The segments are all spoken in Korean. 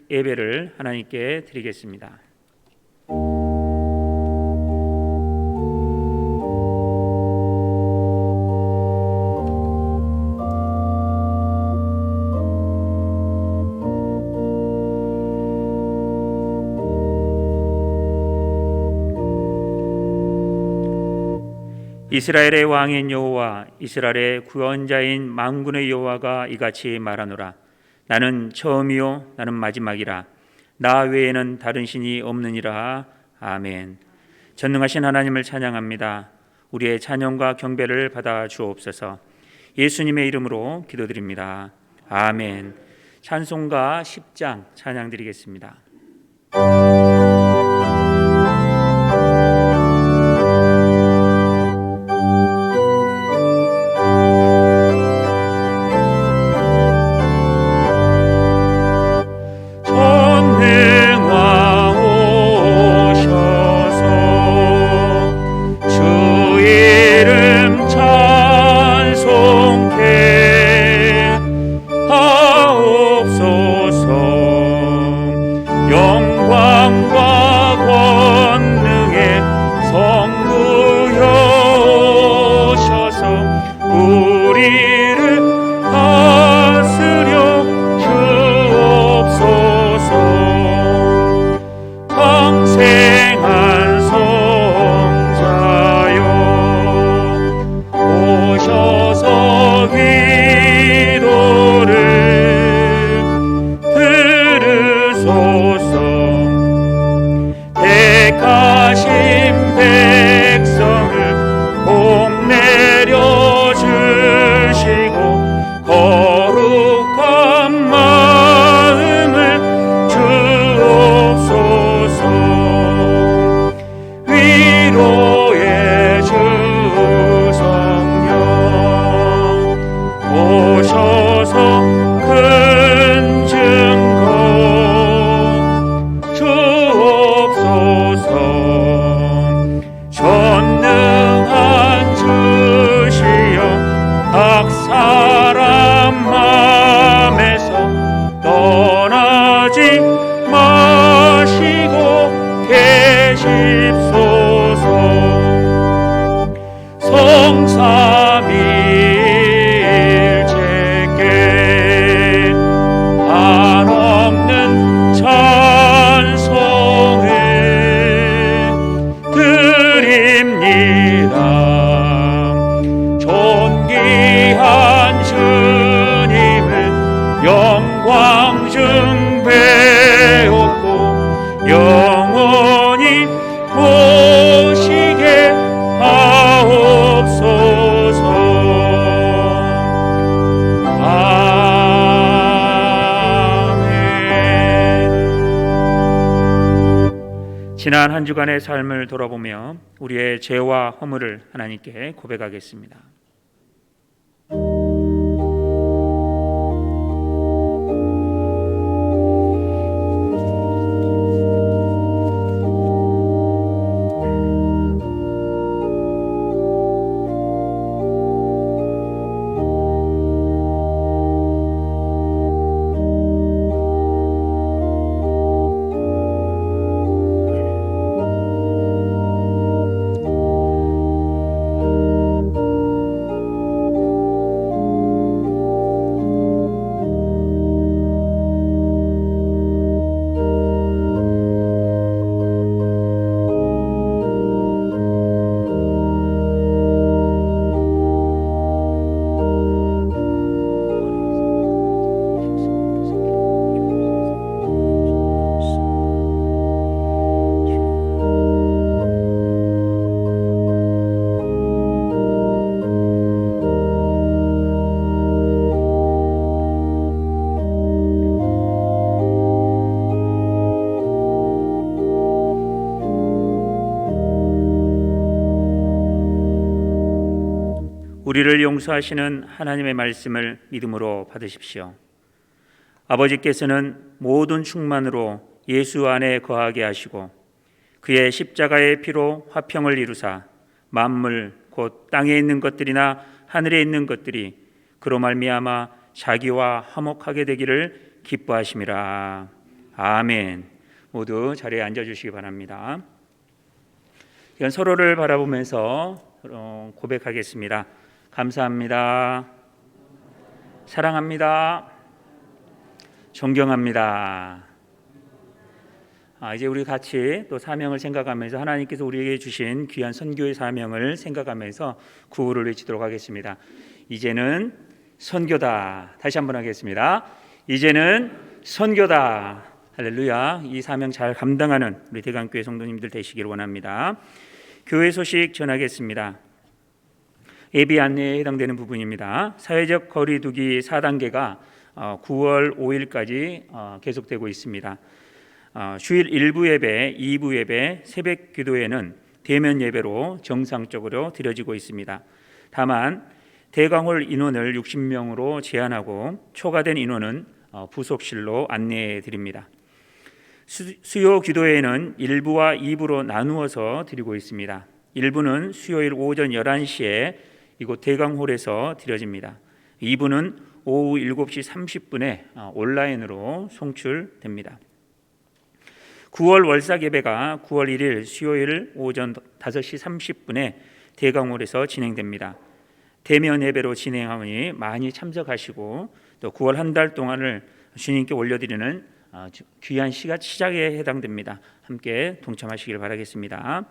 예배를 하나님께 드리겠습니다. 이스라엘의 왕인 여호와, 이스라엘의 구원자인 만군의 여호와가 이같이 말하노라. 나는 처음이요 나는 마지막이라. 나 외에는 다른 신이 없느니라. 아멘. 전능하신 하나님을 찬양합니다. 우리의 찬양과 경배를 받아 주옵소서. 예수님의 이름으로 기도드립니다. 아멘. 찬송가 10장 찬양 드리겠습니다. 지난 한 주간의 삶을 돌아보며 우리의 죄와 허물을 하나님께 고백하겠습니다. 우리를 용서하시는 하나님의 말씀을 믿음으로 받으십시오. 아버지께서는 모든 충만으로 예수 안에 거하게 하시고 그의 십자가의 피로 화평을 이루사 만물 곧 땅에 있는 것들이나 하늘에 있는 것들이 그로 말미암아 자기와 화목하게 되기를 기뻐하심이라. 아멘. 모두 자리에 앉아주시기 바랍니다. 이건 서로를 바라보면서 고백하겠습니다. 감사합니다. 사랑합니다. 존경합니다. 이제 우리 같이 또 사명을 생각하면서 하나님께서 우리에게 주신 귀한 선교의 사명을 생각하면서 구호를 외치도록 하겠습니다. 이제는 선교다. 다시 한번 하겠습니다. 이제는 선교다. 할렐루야. 이 사명 잘 감당하는 우리 대강교회 성도님들 되시길 원합니다. 교회 소식 전하겠습니다. 예비 안내에 해당되는 부분입니다. 사회적 거리두기 4단계가 9월 5일까지 계속되고 있습니다. 주일 1부 예배, 2부 예배, 새벽 기도회는 대면 예배로 정상적으로 드려지고 있습니다. 다만 대강홀 인원을 60명으로 제한하고 초과된 인원은 부속실로 안내해 드립니다. 수요 기도회는 1부와 2부로 나누어서 드리고 있습니다. 1부는 수요일 오전 11시에 이곳 대강홀에서 드려집니다. 2부는 오후 7시 30분에 온라인으로 송출됩니다. 9월 월삭 예배가 9월 1일 수요일 오전 5시 30분에 대강홀에서 진행됩니다. 대면 예배로 진행하니 많이 참석하시고 또 9월 한 달 동안을 주님께 올려드리는 귀한 시작에 해당됩니다. 함께 동참하시길 바라겠습니다.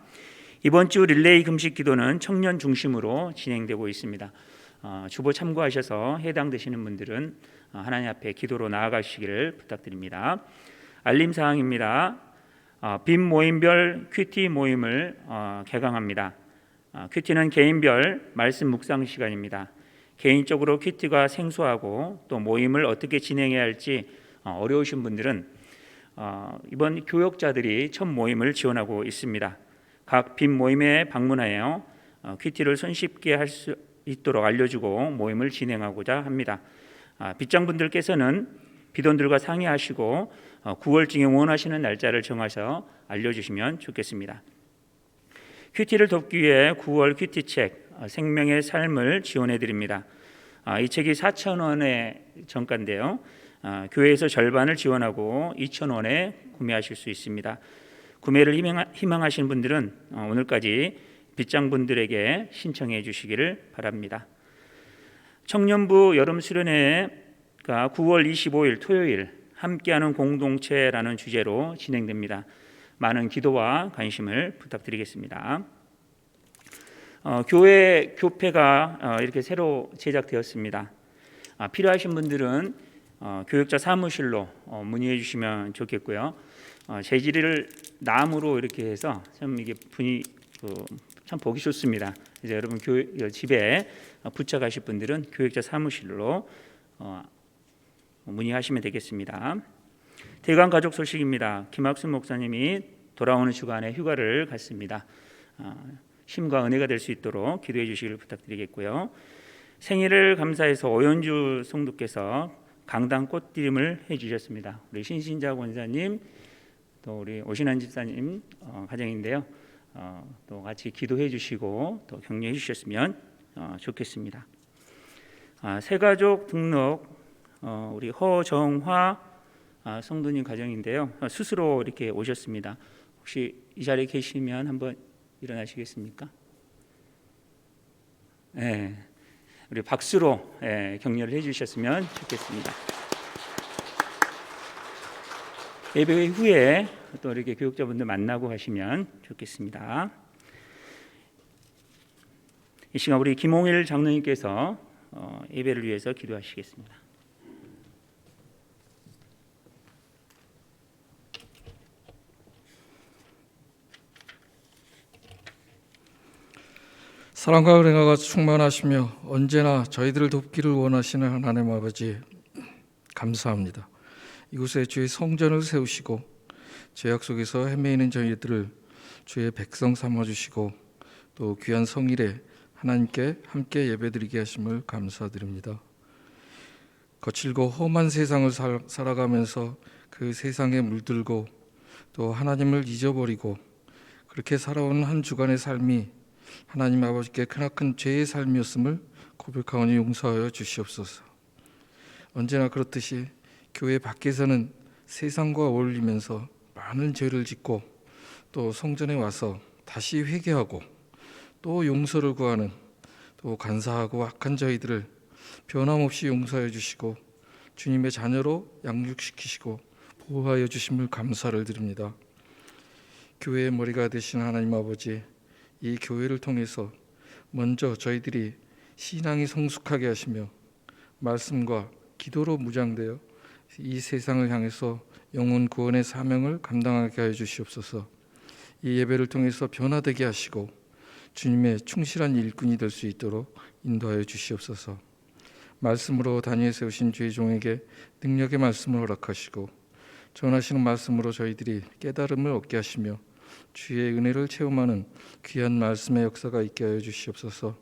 이번 주 릴레이 금식 기도는 청년 중심으로 진행되고 있습니다. 주보 참고하셔서 해당되시는 분들은 하나님 앞에 기도로 나아가시기를 부탁드립니다. 알림 사항입니다. 빔 모임별 큐티 모임을 개강합니다. 큐티는 개인별 말씀 묵상 시간입니다. 개인적으로 큐티가 생소하고 또 모임을 어떻게 진행해야 할지 어려우신 분들은 이번 교역자들이 첫 모임을 지원하고 있습니다. 각 빔 모임에 방문하여 큐티를 손쉽게 할 수 있도록 알려주고 모임을 진행하고자 합니다. 빗장분들께서는 비돈들과 상의하시고 9월중에 원하시는 날짜를 정하셔 알려주시면 좋겠습니다. 큐티를 돕기 위해 9월 큐티책 생명의 삶을 지원해 드립니다. 이 책이 4,000원의 정가인데요. 교회에서 절반을 지원하고 2,000원에 구매하실 수 있습니다. 구매를 희망하시는 분들은 오늘까지 빗장분들에게 신청해 주시기를 바랍니다. 청년부 여름 수련회가 9월 25일 토요일 함께하는 공동체라는 주제로 진행됩니다. 많은 기도와 관심을 부탁드리겠습니다. 교회 교패가 이렇게 새로 제작되었습니다. 필요하신 분들은 교역자 사무실로 문의해 주시면 좋겠고요. 재질을 나무로 이렇게 해서 참 이게 참 보기 좋습니다. 이제 여러분 집에 부착하실 분들은 교역자 사무실로 문의하시면 되겠습니다. 대강 가족 소식입니다. 김학순 목사님이 돌아오는 주간에 휴가를 갔습니다. 힘과 은혜가 될 수 있도록 기도해 주시길 부탁드리겠고요. 생일을 감사해서 오연주 성도께서 강당 꽃드림을 해주셨습니다. 우리 신신자 권사님 또 우리 오신환 집사님 가정인데요. 또 같이 기도해 주시고 또 격려해 주셨으면 좋겠습니다. 새가족 등록 우리 허정화 성도님 가정인데요. 스스로 이렇게 오셨습니다. 혹시 이 자리에 계시면 한번 일어나시겠습니까? 네, 우리 박수로 격려를 해주셨으면 좋겠습니다. 예배 후에 또 이렇게 교육자분들 만나고 하시면 좋겠습니다. 이 시간 우리 김홍일 장로님께서 예배를 위해서 기도하시겠습니다. 사랑과 은혜가 충만하시며 언제나 저희들을 돕기를 원하시는 하나님 아버지 감사합니다. 이곳에 주의 성전을 세우시고 죄악 속에서 헤매이는 저희들을 주의 백성 삼아주시고 또 귀한 성일에 하나님께 함께 예배드리게 하심을 감사드립니다. 거칠고 험한 세상을 살아가면서 그 세상에 물들고 또 하나님을 잊어버리고 그렇게 살아온 한 주간의 삶이 하나님 아버지께 크나큰 죄의 삶이었음을 고백하오니 용서하여 주시옵소서. 언제나 그렇듯이 교회 밖에서는 세상과 어울리면서 많은 죄를 짓고 또 성전에 와서 다시 회개하고 또 용서를 구하는, 또 간사하고 악한 저희들을 변함없이 용서해 주시고 주님의 자녀로 양육시키시고 보호하여 주심을 감사를 드립니다. 교회의 머리가 되신 하나님 아버지, 이 교회를 통해서 먼저 저희들이 신앙이 성숙하게 하시며 말씀과 기도로 무장되어 이 세상을 향해서 영혼 구원의 사명을 감당하게 하여 주시옵소서. 이 예배를 통해서 변화되게 하시고 주님의 충실한 일꾼이 될 수 있도록 인도하여 주시옵소서. 말씀으로 단위에 세우신 주의 종에게 능력의 말씀을 허락하시고 전하시는 말씀으로 저희들이 깨달음을 얻게 하시며 주의 은혜를 체험하는 귀한 말씀의 역사가 있게 하여 주시옵소서.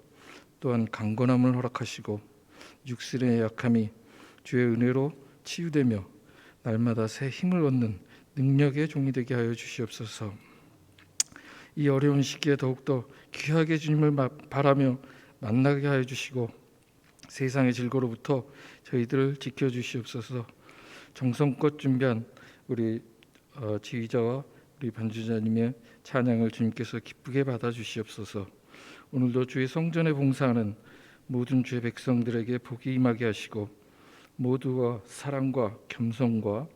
또한 강건함을 허락하시고 육신의 약함이 주의 은혜로 치유되며 날마다 새 힘을 얻는 능력의 종이 되게 하여 주시옵소서. 이 어려운 시기에 더욱더 귀하게 주님을 바라며 만나게 하여 주시고 세상의 질고로부터 저희들을 지켜주시옵소서. 정성껏 준비한 우리 지휘자와 우리 반주자님의 찬양을 주님께서 기쁘게 받아주시옵소서. 오늘도 주의 성전에 봉사하는 모든 주의 백성들에게 복이 임하게 하시고 모두가 사랑과 겸손과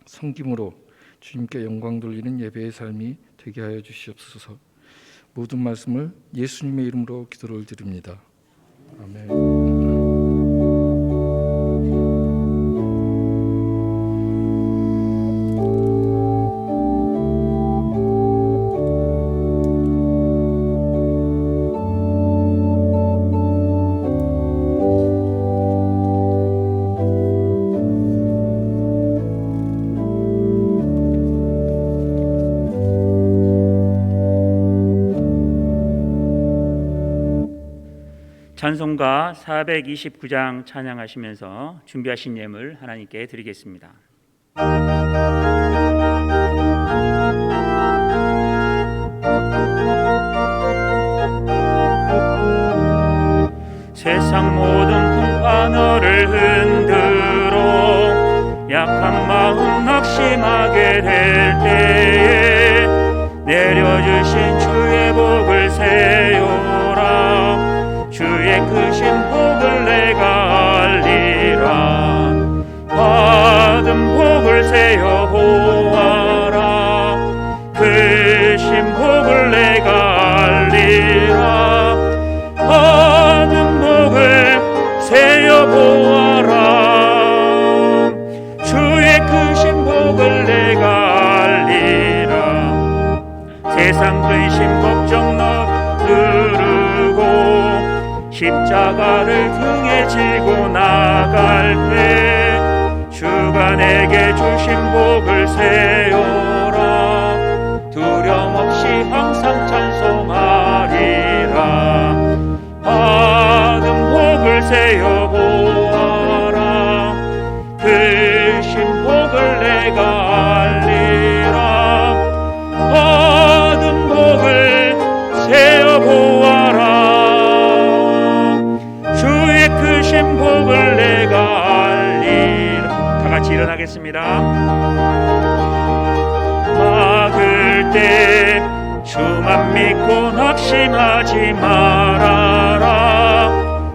섬김으로 주님께 영광 돌리는 예배의 삶이 되게 하여 주시옵소서. 모든 말씀을 예수님의 이름으로 기도를 드립니다. 아멘. 찬송가 429장 찬양하시면서 준비하신 예물 하나님께 드리겠습니다. 세상 모든 풍파 너를 흔들어 약한 마음 낙심하게 될 때에 내려주신 주의 복을 세우라. 주의 크신 복을 내가 알리라. 받은 복을 세어 보아라. 크신 복을 내가 알리라. 받은 복을 세어 보아라. 주의 크신 복을 내가 알리라. 세상 근심 걱정 너르고 십자가를 등에 지고 나갈 때 주가 내게 주신 복을 세우라. 두려움 없이 항상 찬송하리라. 받은 복을 세어 보아라. 크신 복을 내가 알리라. 받은 복을 세어 보아라. 크신 복을 내가 알리라. 다 같이 일어나겠습니다. 막을 때 주만 믿고 낙심하지 말아라.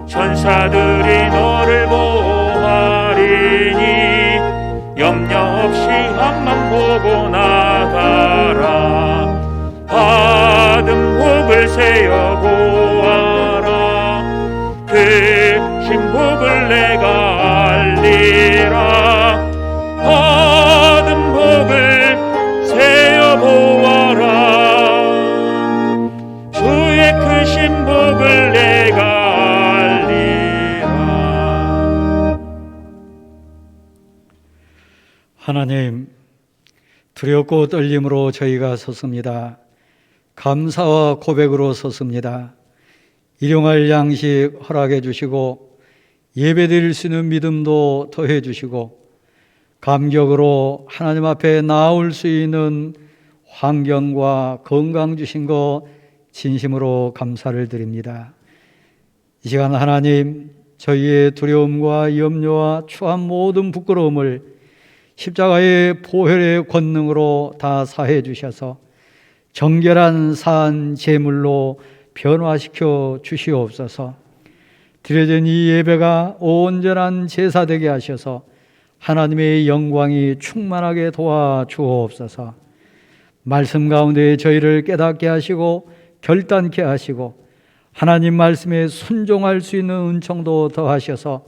천사들이 너를 보호하리니 염려 없이 앞만 보고 나가라. 받은 복을 세어 보아라. 크신 복을 내가 알리라. 받은 복을 세어 보아라. 주의 크신 복을 내가 알리라. 하나님, 두렵고 떨림으로 저희가 섰습니다. 감사와 고백으로 섰습니다. 일용할 양식 허락해 주시고 예배드릴 수 있는 믿음도 더해 주시고 감격으로 하나님 앞에 나올 수 있는 환경과 건강 주신 거 진심으로 감사를 드립니다. 이 시간 하나님, 저희의 두려움과 염려와 추한 모든 부끄러움을 십자가의 보혈의 권능으로 다 사해 주셔서 정결한 산 제물로 변화시켜 주시옵소서. 드려진 이 예배가 온전한 제사 되게 하셔서 하나님의 영광이 충만하게 도와 주옵소서. 말씀 가운데 저희를 깨닫게 하시고 결단케 하시고 하나님 말씀에 순종할 수 있는 은총도 더하셔서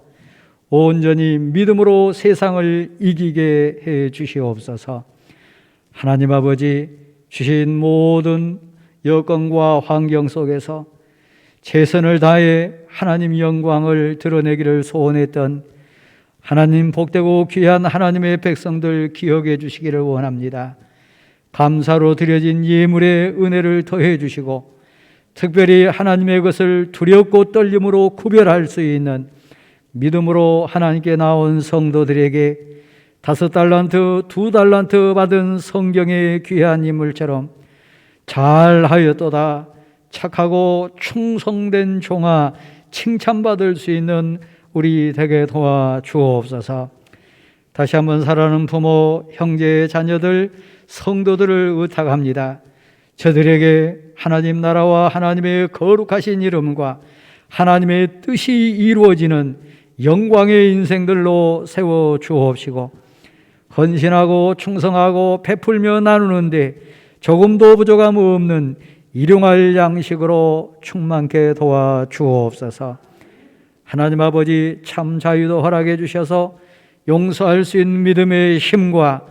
온전히 믿음으로 세상을 이기게 해 주시옵소서. 하나님 아버지, 주신 모든 여건과 환경 속에서 최선을 다해 하나님 영광을 드러내기를 소원했던 하나님 복되고 귀한 하나님의 백성들 기억해 주시기를 원합니다. 감사로 드려진 예물의 은혜를 더해 주시고 특별히 하나님의 것을 두렵고 떨림으로 구별할 수 있는 믿음으로 하나님께 나온 성도들에게 5달란트, 2달란트 받은 성경의 귀한 인물처럼 잘하였도다, 착하고 충성된 종아, 칭찬받을 수 있는 우리 되게 도와 주옵소서. 다시 한번 사랑하는 부모, 형제, 자녀들, 성도들을 의탁합니다. 저들에게 하나님 나라와 하나님의 거룩하신 이름과 하나님의 뜻이 이루어지는 영광의 인생들로 세워 주옵시고 헌신하고 충성하고 베풀며 나누는데 조금도 부족함 없는 일용할 양식으로 충만케 도와 주옵소서. 하나님 아버지, 참 자유도 허락해 주셔서 용서할 수 있는 믿음의 힘과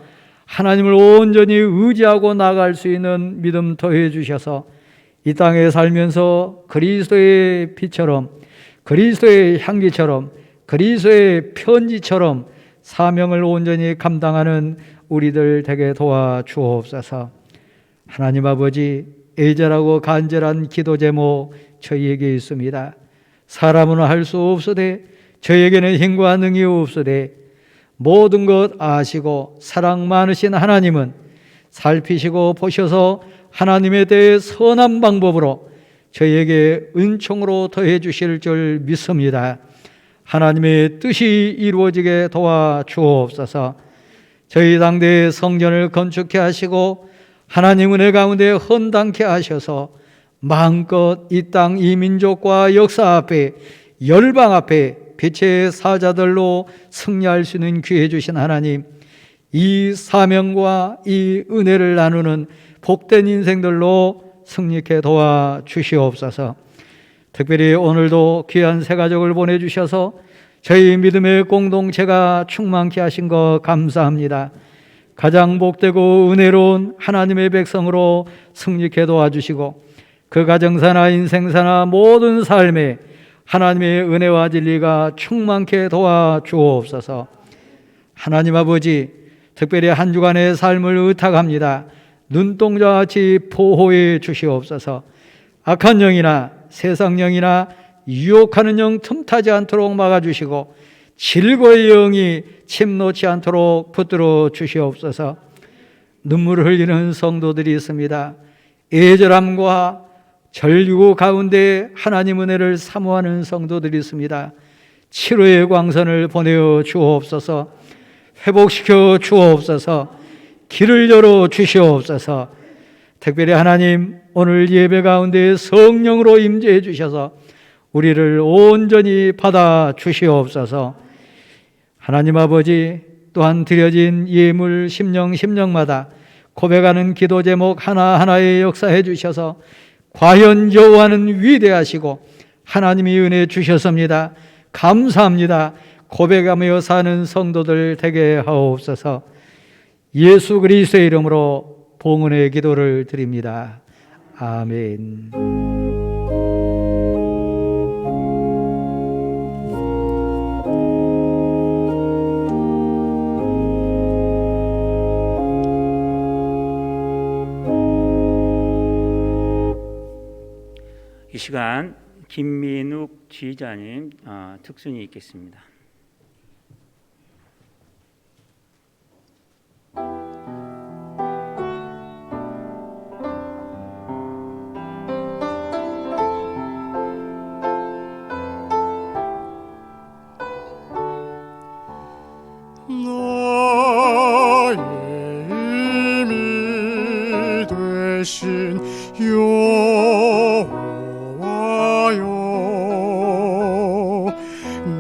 하나님을 온전히 의지하고 나아갈 수 있는 믿음 더해 주셔서 이 땅에 살면서 그리스도의 빛처럼, 그리스도의 향기처럼, 그리스도의 편지처럼 사명을 온전히 감당하는 우리들 되게 도와 주옵소서. 하나님 아버지, 애절하고 간절한 기도 제목 저희에게 있습니다. 사람은 할 수 없으되 저에게는 힘과 능이 없으되 모든 것 아시고 사랑 많으신 하나님은 살피시고 보셔서 하나님에 대해 선한 방법으로 저희에게 은총으로 더해 주실 줄 믿습니다. 하나님의 뜻이 이루어지게 도와 주옵소서. 저희 당대의 성전을 건축해 하시고 하나님 은혜 가운데 헌당케 하셔서 마음껏 이 땅 이 민족과 역사 앞에 열방 앞에 빛의 사자들로 승리할 수 있는 기회 주신 하나님, 이 사명과 이 은혜를 나누는 복된 인생들로 승리케 도와 주시옵소서. 특별히 오늘도 귀한 새 가족을 보내주셔서 저희 믿음의 공동체가 충만케 하신 것 감사합니다. 가장 복되고 은혜로운 하나님의 백성으로 승리케 도와주시고 그 가정사나 인생사나 모든 삶에 하나님의 은혜와 진리가 충만케 도와 주옵소서. 하나님 아버지, 특별히 한 주간의 삶을 의탁합니다. 눈동자같이 보호해 주시옵소서. 악한 영이나 세상 영이나 유혹하는 영 틈타지 않도록 막아주시고 질고의 영이 침 놓지 않도록 붙들어 주시옵소서. 눈물을 흘리는 성도들이 있습니다. 애절함과 절규 가운데 하나님 은혜를 사모하는 성도들이 있습니다. 치료의 광선을 보내어 주옵소서. 회복시켜 주옵소서. 길을 열어 주시옵소서. 특별히 하나님, 오늘 예배 가운데 성령으로 임재해 주셔서 우리를 온전히 받아 주시옵소서. 하나님 아버지, 또한 드려진 예물 심령마다 고백하는 기도 제목 하나하나에 역사해 주셔서 과연 여호와는 위대하시고 하나님이 은혜 주셨습니다. 감사합니다. 고백하며 사는 성도들 되게 하옵소서. 예수 그리스도의 이름으로 봉헌의 기도를 드립니다. 아멘. 이 시간 김민욱 지휘자님 특순이 있겠습니다. 너 되신 여호와여,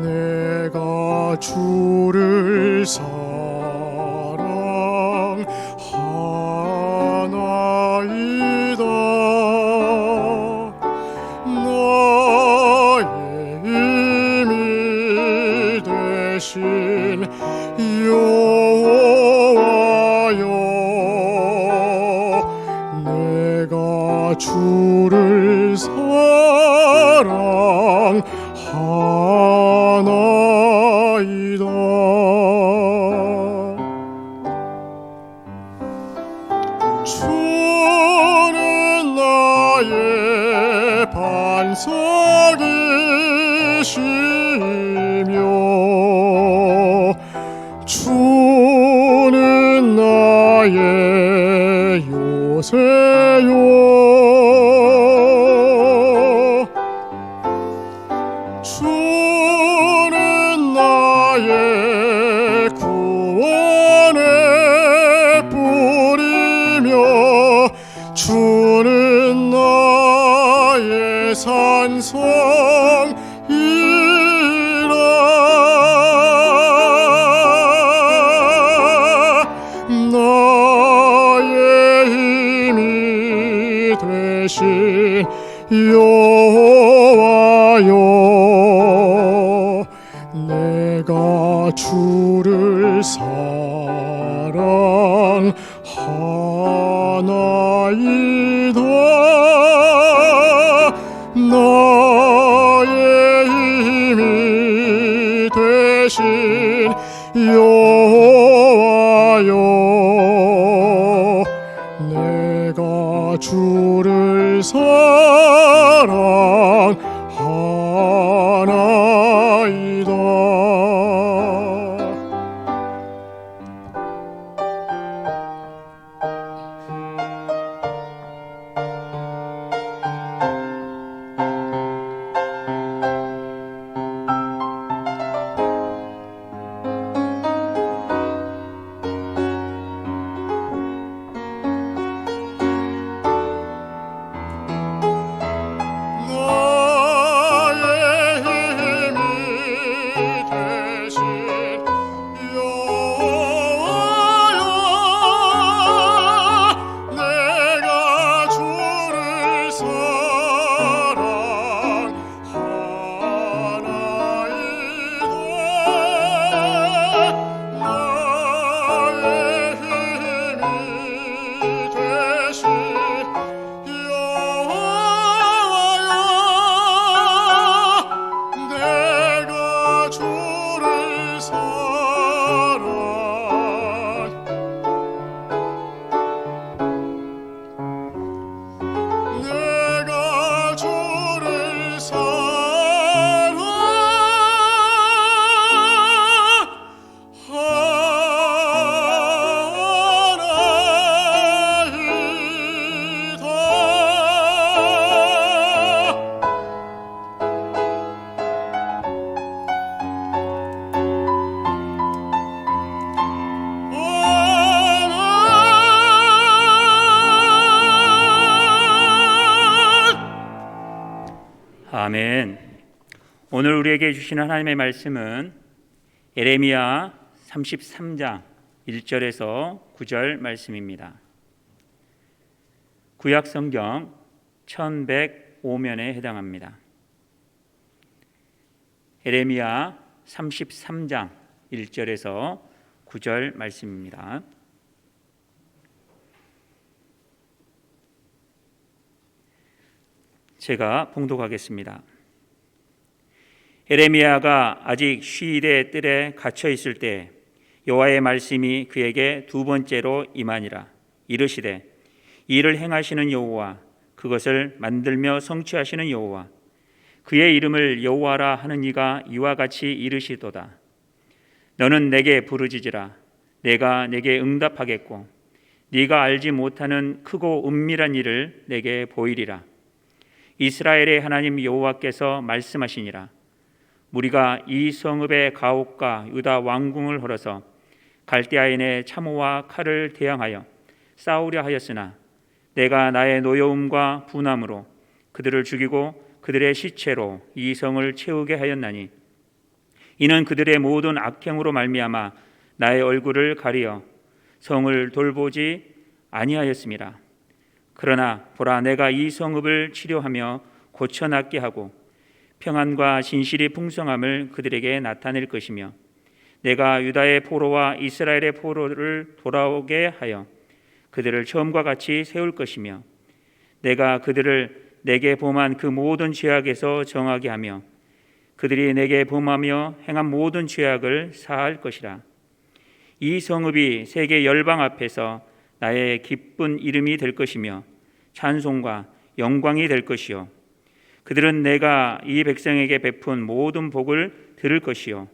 내가 주를 사랑하나이다. 나의 힘이 되신 여호와여, 내가 주를 사랑하나이다. 주는 나의 반석이시며 주는 나의 요새요. 주는 나의 구원의 뿌리며 주는 나의 산성이라. 나의 힘이 되신 여호와여, 내가 주를 사랑하나이다. 나의 힘이 되신 여호와여, 내가 주를 사랑하나이다. 아멘. 오늘 우리에게 주시는 하나님의 말씀은 예레미야 33장 1절에서 9절 말씀입니다. 구약 성경 1105면에 해당합니다. 예레미야 33장 1절에서 9절 말씀입니다. 제가 봉독하겠습니다. 예레미야가 아직 쉬일의 뜰에 갇혀 있을 때 여호와의 말씀이 그에게 두 번째로 임하니라. 이르시되 이를 행하시는 여호와, 그것을 만들며 성취하시는 여호와, 그의 이름을 여호와라 하는 이가 이와 같이 이르시도다. 너는 내게 부르짖으라. 내가 내게 응답하겠고 네가 알지 못하는 크고 은밀한 일을 내게 보이리라. 이스라엘의 하나님 여호와께서 말씀하시니라. 무리가 이 성읍의 가옥과 유다 왕궁을 헐어서 갈대아인의 참호와 칼을 대항하여 싸우려 하였으나 내가 나의 노여움과 분함으로 그들을 죽이고 그들의 시체로 이 성을 채우게 하였나니 이는 그들의 모든 악행으로 말미암아 나의 얼굴을 가리어 성을 돌보지 아니하였음이라. 그러나 보라, 내가 이 성읍을 치료하며 고쳐낫게 하고 평안과 진실이 풍성함을 그들에게 나타낼 것이며 내가 유다의 포로와 이스라엘의 포로를 돌아오게 하여 그들을 처음과 같이 세울 것이며 내가 그들을 내게 범한 그 모든 죄악에서 정하게 하며 그들이 내게 범하며 행한 모든 죄악을 사할 것이라. 이 성읍이 세계 열방 앞에서 나의 기쁜 이름이 될 것이며 찬송과 영광이 될 것이요 그들은 내가 이 백성에게 베푼 모든 복을 들을 것이요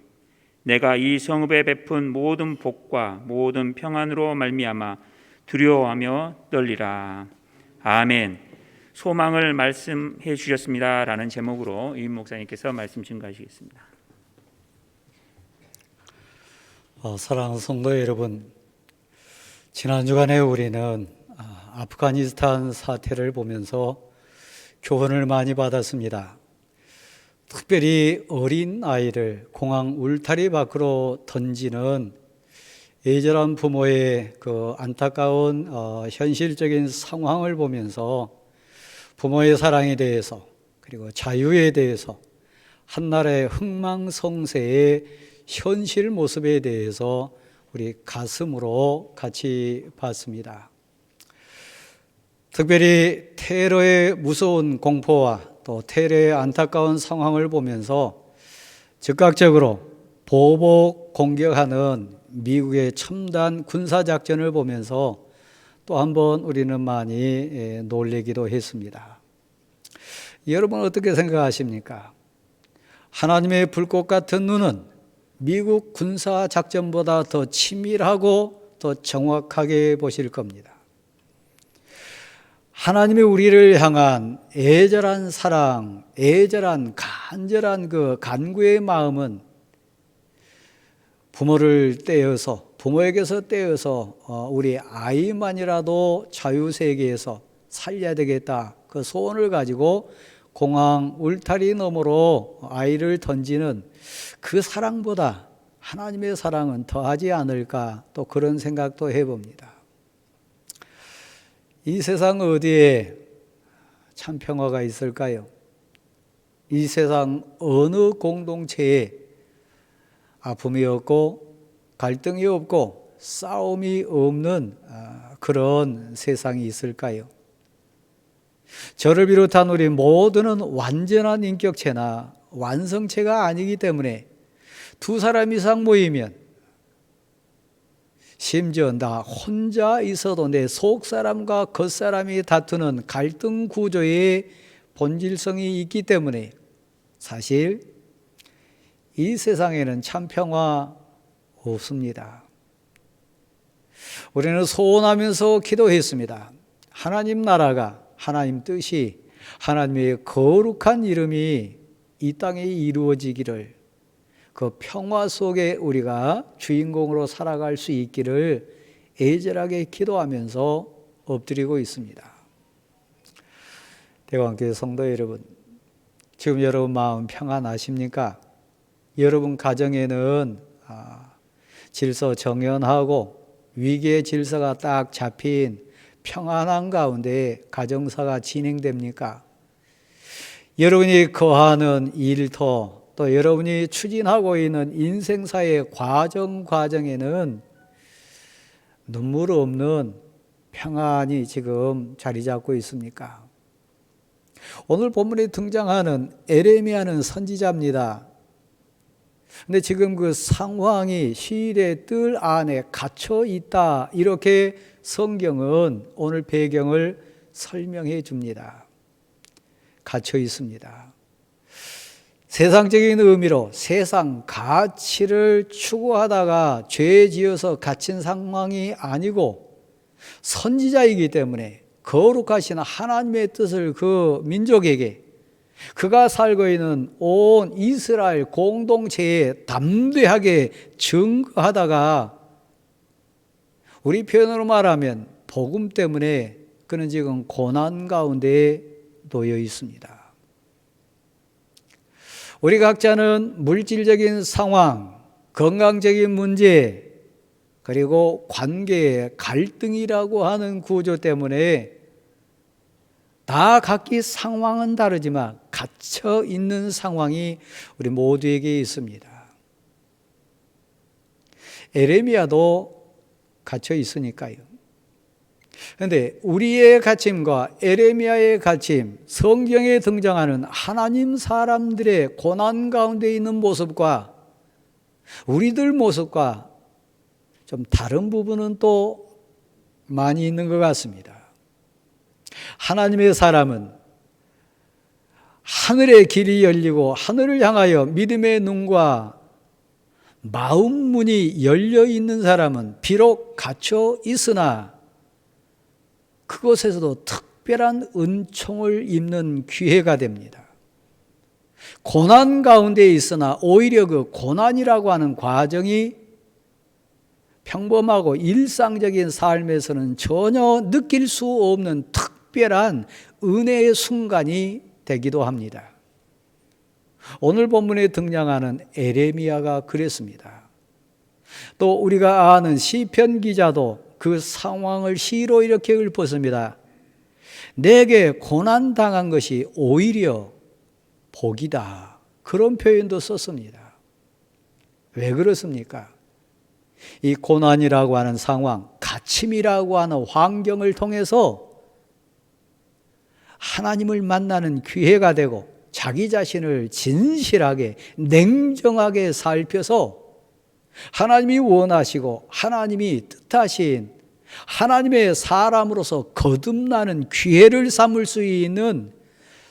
내가 이 성읍에 베푼 모든 복과 모든 평안으로 말미암아 두려워하며 떨리라. 아멘. 소망을 말씀해 주셨습니다라는 제목으로 유인 목사님께서 말씀 증가하시겠습니다. 사랑하는 성도 여러분, 지난 주간에 우리는 아프가니스탄 사태를 보면서 교훈을 많이 받았습니다. 특별히 어린 아이를 공항 울타리 밖으로 던지는 애절한 부모의 그 안타까운 현실적인 상황을 보면서 부모의 사랑에 대해서 그리고 자유에 대해서 한나라의 흥망성쇠의 현실 모습에 대해서 우리 가슴으로 같이 봤습니다. 특별히 테러의 무서운 공포와 또 테러의 안타까운 상황을 보면서 즉각적으로 보복 공격하는 미국의 첨단 군사작전을 보면서 또 한 번 우리는 많이 놀래기도 했습니다. 여러분 어떻게 생각하십니까? 하나님의 불꽃 같은 눈은 미국 군사작전보다 더 치밀하고 더 정확하게 보실 겁니다. 하나님이 우리를 향한 애절한 사랑, 애절한 간절한 그 간구의 마음은 부모에게서 떼어서 우리 아이만이라도 자유세계에서 살려야 되겠다. 그 소원을 가지고 공항 울타리 너머로 아이를 던지는 그 사랑보다 하나님의 사랑은 더하지 않을까, 또 그런 생각도 해봅니다. 이 세상 어디에 참 평화가 있을까요? 이 세상 어느 공동체에 아픔이 없고 갈등이 없고 싸움이 없는 그런 세상이 있을까요? 저를 비롯한 우리 모두는 완전한 인격체나 완성체가 아니기 때문에 두 사람 이상 모이면, 심지어 나 혼자 있어도 내 속사람과 겉사람이 다투는 갈등 구조의 본질성이 있기 때문에 사실 이 세상에는 참 평화 없습니다. 우리는 소원하면서 기도했습니다. 하나님 나라가, 하나님 뜻이, 하나님의 거룩한 이름이 이 땅에 이루어지기를, 그 평화 속에 우리가 주인공으로 살아갈 수 있기를 애절하게 기도하면서 엎드리고 있습니다. 대광교회 성도 여러분, 지금 여러분 마음 평안하십니까? 여러분 가정에는 질서 정연하고 위기의 질서가 딱 잡힌 평안한 가운데 가정사가 진행됩니까? 여러분이 거하는 일터, 또 여러분이 추진하고 있는 인생사의 과정에는 눈물 없는 평안이 지금 자리 잡고 있습니까? 오늘 본문에 등장하는 에레미야는 선지자입니다. 근데 지금 그 상황이 시일의 뜰 안에 갇혀 있다, 이렇게 성경은 오늘 배경을 설명해 줍니다. 갇혀 있습니다. 세상적인 의미로 세상 가치를 추구하다가 죄 지어서 갇힌 상황이 아니고 선지자이기 때문에 거룩하신 하나님의 뜻을 그 민족에게, 그가 살고 있는 온 이스라엘 공동체에 담대하게 증거하다가, 우리 표현으로 말하면 복음 때문에 그는 지금 고난 가운데 놓여 있습니다. 우리 각자는 물질적인 상황, 건강적인 문제, 그리고 관계의 갈등이라고 하는 구조 때문에 다 각기 상황은 다르지만 갇혀 있는 상황이 우리 모두에게 있습니다. 에레미야도 갇혀 있으니까요. 그런데 우리의 갇힘과 에레미야의 갇힘, 성경에 등장하는 하나님 사람들의 고난 가운데 있는 모습과 우리들 모습과 좀 다른 부분은 또 많이 있는 것 같습니다. 하나님의 사람은 하늘의 길이 열리고 하늘을 향하여 믿음의 눈과 마음 문이 열려 있는 사람은 비록 갇혀 있으나 그곳에서도 특별한 은총을 입는 기회가 됩니다. 고난 가운데 있으나 오히려 그 고난이라고 하는 과정이 평범하고 일상적인 삶에서는 전혀 느낄 수 없는 특별한 은혜의 순간이 되기도 합니다. 오늘 본문에 등장하는 에레미야가 그랬습니다. 또 우리가 아는 시편 기자도 그 상황을 시로 이렇게 읊었습니다. 내게 고난당한 것이 오히려 복이다. 그런 표현도 썼습니다. 왜 그렇습니까? 이 고난이라고 하는 상황, 갇힘이라고 하는 환경을 통해서 하나님을 만나는 기회가 되고 자기 자신을 진실하게 냉정하게 살펴서 하나님이 원하시고 하나님이 뜻하신 하나님의 사람으로서 거듭나는 기회를 삼을 수 있는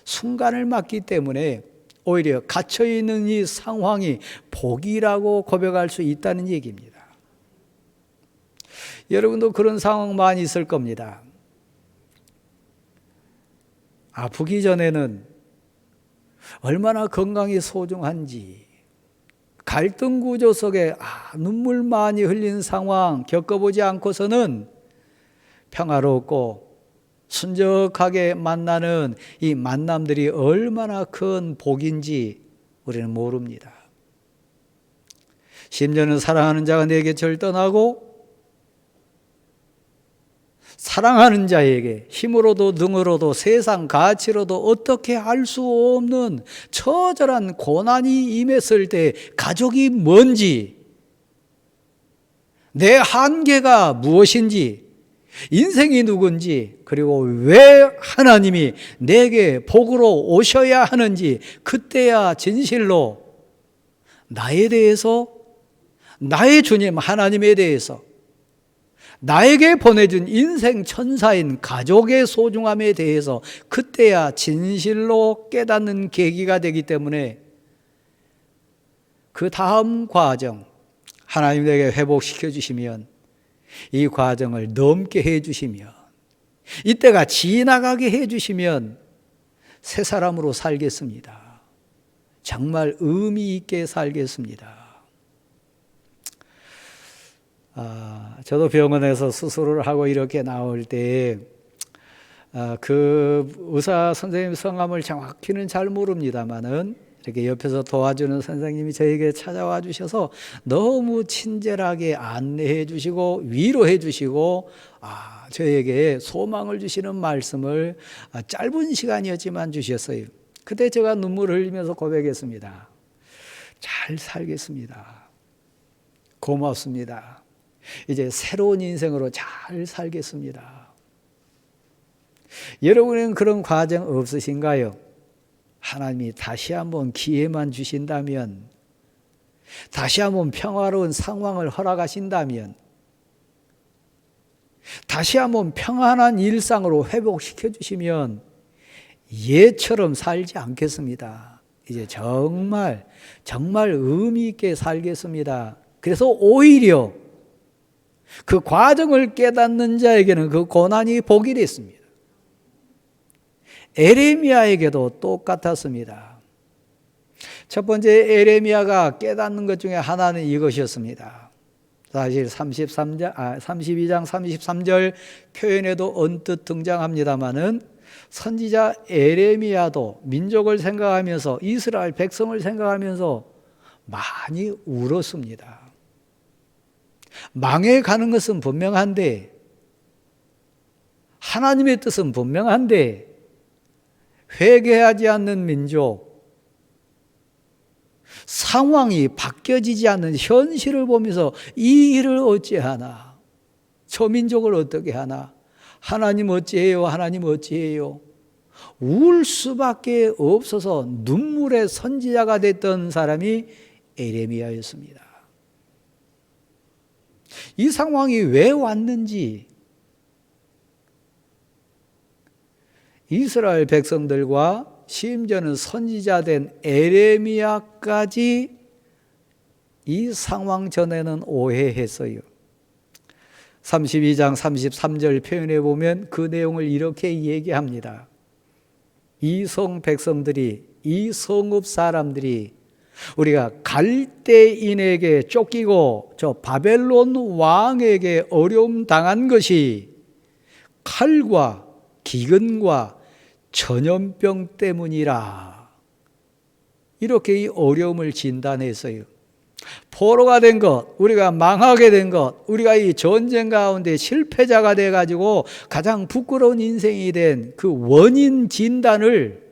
순간을 맞기 때문에 오히려 갇혀있는 이 상황이 복이라고 고백할 수 있다는 얘기입니다. 여러분도 그런 상황 많이 있을 겁니다. 아프기 전에는 얼마나 건강이 소중한지, 갈등 구조 속에 눈물 많이 흘린 상황 겪어보지 않고서는 평화롭고 순적하게 만나는 이 만남들이 얼마나 큰 복인지 우리는 모릅니다. 심지어는 사랑하는 자가 내게 절떠나고 사랑하는 자에게 힘으로도 능으로도 세상 가치로도 어떻게 할 수 없는 처절한 고난이 임했을 때 가족이 뭔지, 내 한계가 무엇인지, 인생이 누군지, 그리고 왜 하나님이 내게 복으로 오셔야 하는지 그때야 진실로 나에 대해서, 나의 주님 하나님에 대해서, 나에게 보내준 인생 천사인 가족의 소중함에 대해서 그때야 진실로 깨닫는 계기가 되기 때문에 그 다음 과정, 하나님 내게 회복시켜 주시면, 이 과정을 넘게 해 주시면, 이때가 지나가게 해 주시면 새 사람으로 살겠습니다. 정말 의미 있게 살겠습니다. 저도 병원에서 수술을 하고 이렇게 나올 때 그 의사 선생님 성함을 정확히는 잘 모릅니다만은 이렇게 옆에서 도와주는 선생님이 저에게 찾아와 주셔서 너무 친절하게 안내해 주시고 위로해 주시고 저에게 소망을 주시는 말씀을 짧은 시간이었지만 주셨어요. 그때 제가 눈물을 흘리면서 고백했습니다. 잘 살겠습니다. 고맙습니다. 이제 새로운 인생으로 잘 살겠습니다. 여러분은 그런 과정 없으신가요? 하나님이 다시 한번 기회만 주신다면, 다시 한번 평화로운 상황을 허락하신다면, 다시 한번 평안한 일상으로 회복시켜 주시면 예처럼 살지 않겠습니다. 이제 정말 의미 있게 살겠습니다. 그래서 오히려 그 과정을 깨닫는 자에게는 그 고난이 복이 됐습니다. 에레미야에게도 똑같았습니다. 첫 번째 에레미야가 깨닫는 것 중에 하나는 이것이었습니다. 사실 32장 33절 표현에도 언뜻 등장합니다마는 선지자 에레미야도 민족을 생각하면서 이스라엘 백성을 생각하면서 많이 울었습니다. 망해가는 것은 분명한데, 하나님의 뜻은 분명한데 회개하지 않는 민족, 상황이 바뀌어지지 않는 현실을 보면서 이 일을 어찌하나, 저 민족을 어떻게 하나, 하나님 어찌해요, 하나님 어찌해요, 울 수밖에 없어서 눈물의 선지자가 됐던 사람이 에레미야였습니다. 이 상황이 왜 왔는지 이스라엘 백성들과 심지어는 선지자된 에레미야까지 이 상황 전에는 오해했어요. 32장 33절 표현해 보면 그 내용을 이렇게 얘기합니다. 이 성 백성들이, 이 성읍 사람들이 우리가 갈대인에게 쫓기고 저 바벨론 왕에게 어려움 당한 것이 칼과 기근과 전염병 때문이라, 이렇게 이 어려움을 진단했어요. 포로가 된 것, 우리가 망하게 된 것, 우리가 이 전쟁 가운데 실패자가 돼가지고 가장 부끄러운 인생이 된 그 원인 진단을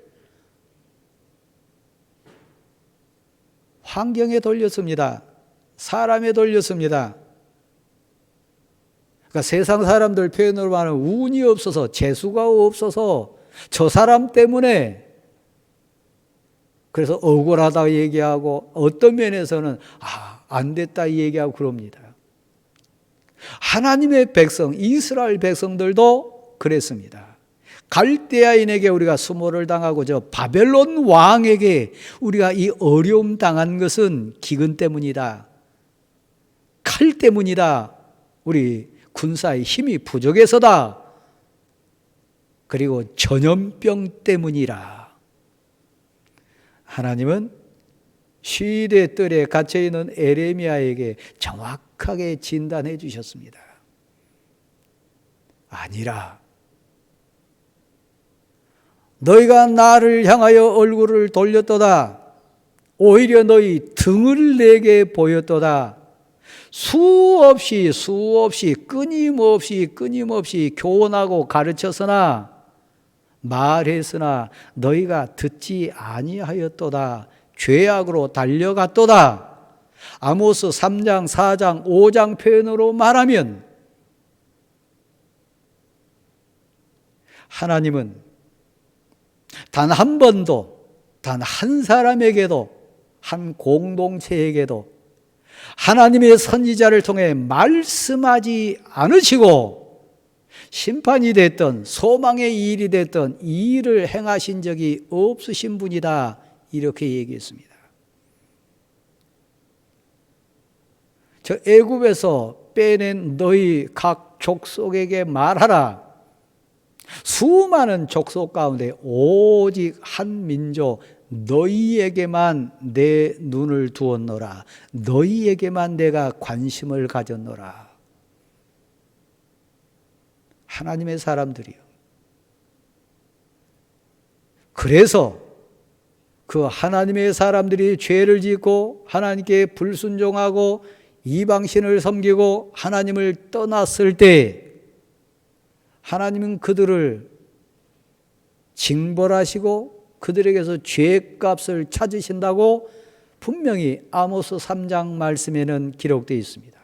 환경에 돌렸습니다. 사람에 돌렸습니다. 그러니까 세상 사람들 표현으로 말하면 운이 없어서, 재수가 없어서 저 사람 때문에, 그래서 억울하다 얘기하고 어떤 면에서는 안 됐다 얘기하고 그럽니다. 하나님의 백성, 이스라엘 백성들도 그랬습니다. 갈대아인에게 우리가 수모를 당하고 저 바벨론 왕에게 우리가 이 어려움 당한 것은 기근 때문이다, 칼 때문이다, 우리 군사의 힘이 부족해서다, 그리고 전염병 때문이라. 하나님은 시대 뜰에 갇혀있는 에레미야에게 정확하게 진단해 주셨습니다. 아니라, 너희가 나를 향하여 얼굴을 돌렸도다, 오히려 너희 등을 내게 보였도다. 수없이 끊임없이 교훈하고 가르쳤으나, 말했으나 너희가 듣지 아니하였도다. 죄악으로 달려갔도다. 아모스 3장, 4장, 5장 표현으로 말하면 하나님은 단 한 번도, 단 한 사람에게도, 한 공동체에게도 하나님의 선지자를 통해 말씀하지 않으시고 심판이 됐던, 소망의 일이 됐던 이 일을 행하신 적이 없으신 분이다, 이렇게 얘기했습니다. 저 애굽에서 빼낸 너희 각 족속에게 말하라. 수많은 족속 가운데 오직 한 민족, 너희에게만 내 눈을 두었노라. 너희에게만 내가 관심을 가졌노라. 하나님의 사람들이요. 그래서 그 하나님의 사람들이 죄를 짓고 하나님께 불순종하고 이방신을 섬기고 하나님을 떠났을 때 하나님은 그들을 징벌하시고 그들에게서 죄값을 찾으신다고 분명히 아모스 3장 말씀에는 기록되어 있습니다.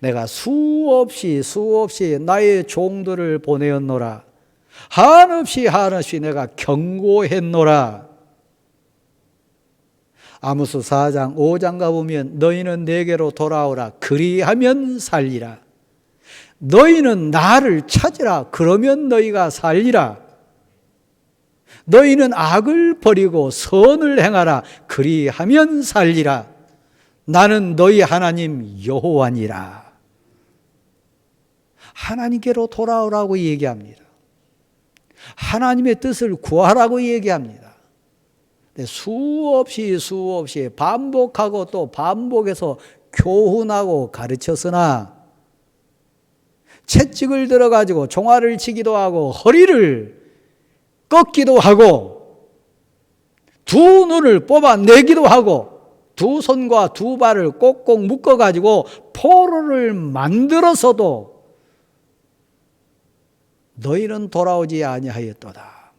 내가 수없이 나의 종들을 보내었노라. 한없이 내가 경고했노라. 아모스 4장 5장 가보면 너희는 내게로 돌아오라. 그리하면 살리라. 너희는 나를 찾으라. 그러면 너희가 살리라. 너희는 악을 버리고 선을 행하라. 그리하면 살리라. 나는 너희 하나님 여호와니라. 하나님께로 돌아오라고 얘기합니다. 하나님의 뜻을 구하라고 얘기합니다. 수없이 반복하고 또 반복해서 교훈하고 가르쳤으나 채찍을 들어가지고 종아를 치기도 하고 허리를 꺾기도 하고 두 눈을 뽑아내기도 하고 두 손과 두 발을 꼭꼭 묶어가지고 포로를 만들어서도 너희는 돌아오지 아니하였도다.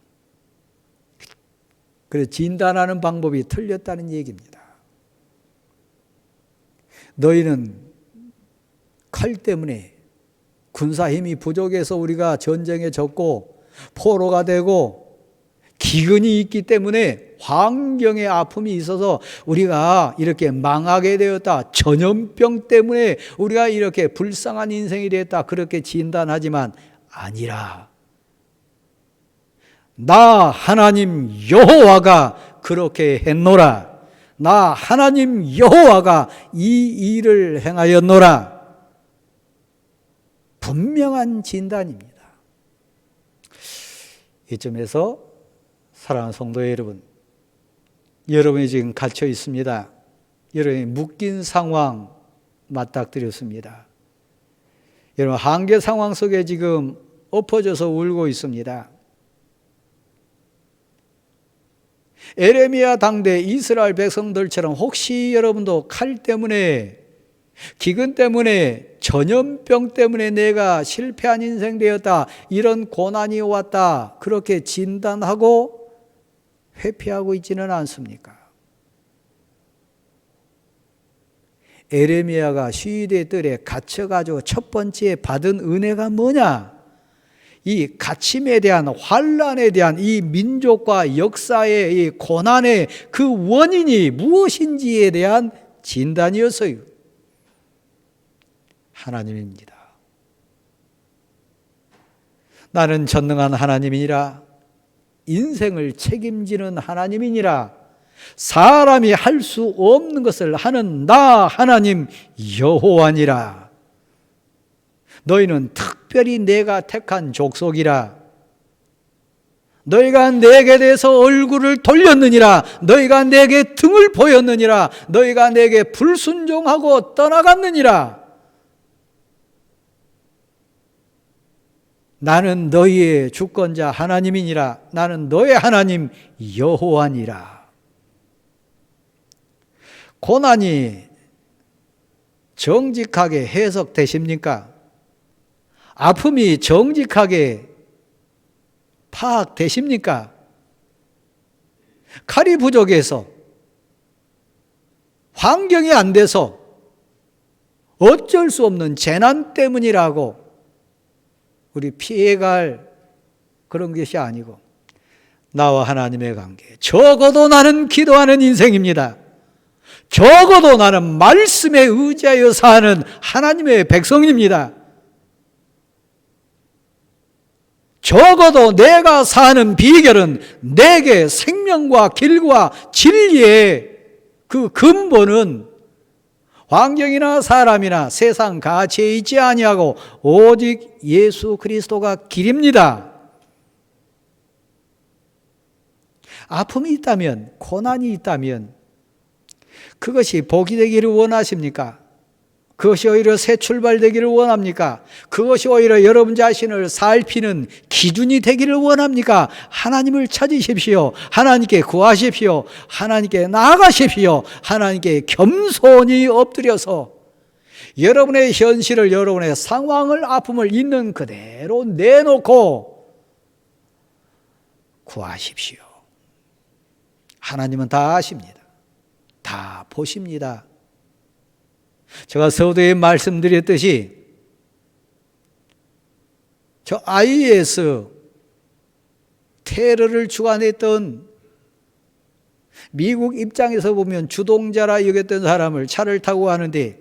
그래서 진단하는 방법이 틀렸다는 얘기입니다. 너희는 칼 때문에 군사 힘이 부족해서 우리가 전쟁에 졌고 포로가 되고 기근이 있기 때문에 환경의 아픔이 있어서 우리가 이렇게 망하게 되었다. 전염병 때문에 우리가 이렇게 불쌍한 인생이 됐다. 그렇게 진단하지만 아니라 나 하나님 여호와가 그렇게 했노라. 나 하나님 여호와가 이 일을 행하였노라. 분명한 진단입니다. 이쯤에서 사랑하는 성도 여러분, 여러분이 지금 갇혀 있습니다. 여러분이 묶인 상황 맞닥뜨렸습니다. 여러분 한계 상황 속에 지금 엎어져서 울고 있습니다. 에레미야 당대 이스라엘 백성들처럼 혹시 여러분도 칼 때문에 기근 때문에 전염병 때문에 내가 실패한 인생 되었다, 이런 고난이 왔다, 그렇게 진단하고 회피하고 있지는 않습니까? 에레미야가 시위대 뜰에 갇혀가지고 첫 번째 받은 은혜가 뭐냐? 이 갇힘에 대한, 환난에 대한 이 민족과 역사의 이 고난의 그 원인이 무엇인지에 대한 진단이었어요. 하나님입니다. 나는 전능한 하나님이니라, 인생을 책임지는 하나님이니라, 사람이 할 수 없는 것을 하는 나 하나님 여호와니라. 너희는 특별히 내가 택한 족속이라. 너희가 내게 대해서 얼굴을 돌렸느니라. 너희가 내게 등을 보였느니라. 너희가 내게 불순종하고 떠나갔느니라. 나는 너희의 주권자 하나님이니라. 나는 너의 하나님 여호와니라. 고난이 정직하게 해석되십니까? 아픔이 정직하게 파악되십니까? 칼이 부족해서, 환경이 안 돼서, 어쩔 수 없는 재난 때문이라고 우리 피해갈 그런 것이 아니고, 나와 하나님의 관계, 적어도 나는 기도하는 인생입니다. 적어도 나는 말씀에 의지하여 사는 하나님의 백성입니다. 적어도 내가 사는 비결은 내게 생명과 길과 진리의 그 근본은 환경이나 사람이나 세상 가치에 있지 아니하고 오직 예수 그리스도가 길입니다. 아픔이 있다면, 고난이 있다면 그것이 복이 되기를 원하십니까? 그것이 오히려 새 출발 되기를 원합니까? 그것이 오히려 여러분 자신을 살피는 기준이 되기를 원합니까? 하나님을 찾으십시오. 하나님께 구하십시오. 하나님께 나아가십시오. 하나님께 겸손히 엎드려서 여러분의 현실을, 여러분의 상황을, 아픔을 있는 그대로 내놓고 구하십시오. 하나님은 다 아십니다. 다 보십니다. 제가 서두에 말씀드렸듯이 저 IS 테러를 주관했던, 미국 입장에서 보면 주동자라 여겼던 사람을 차를 타고 가는데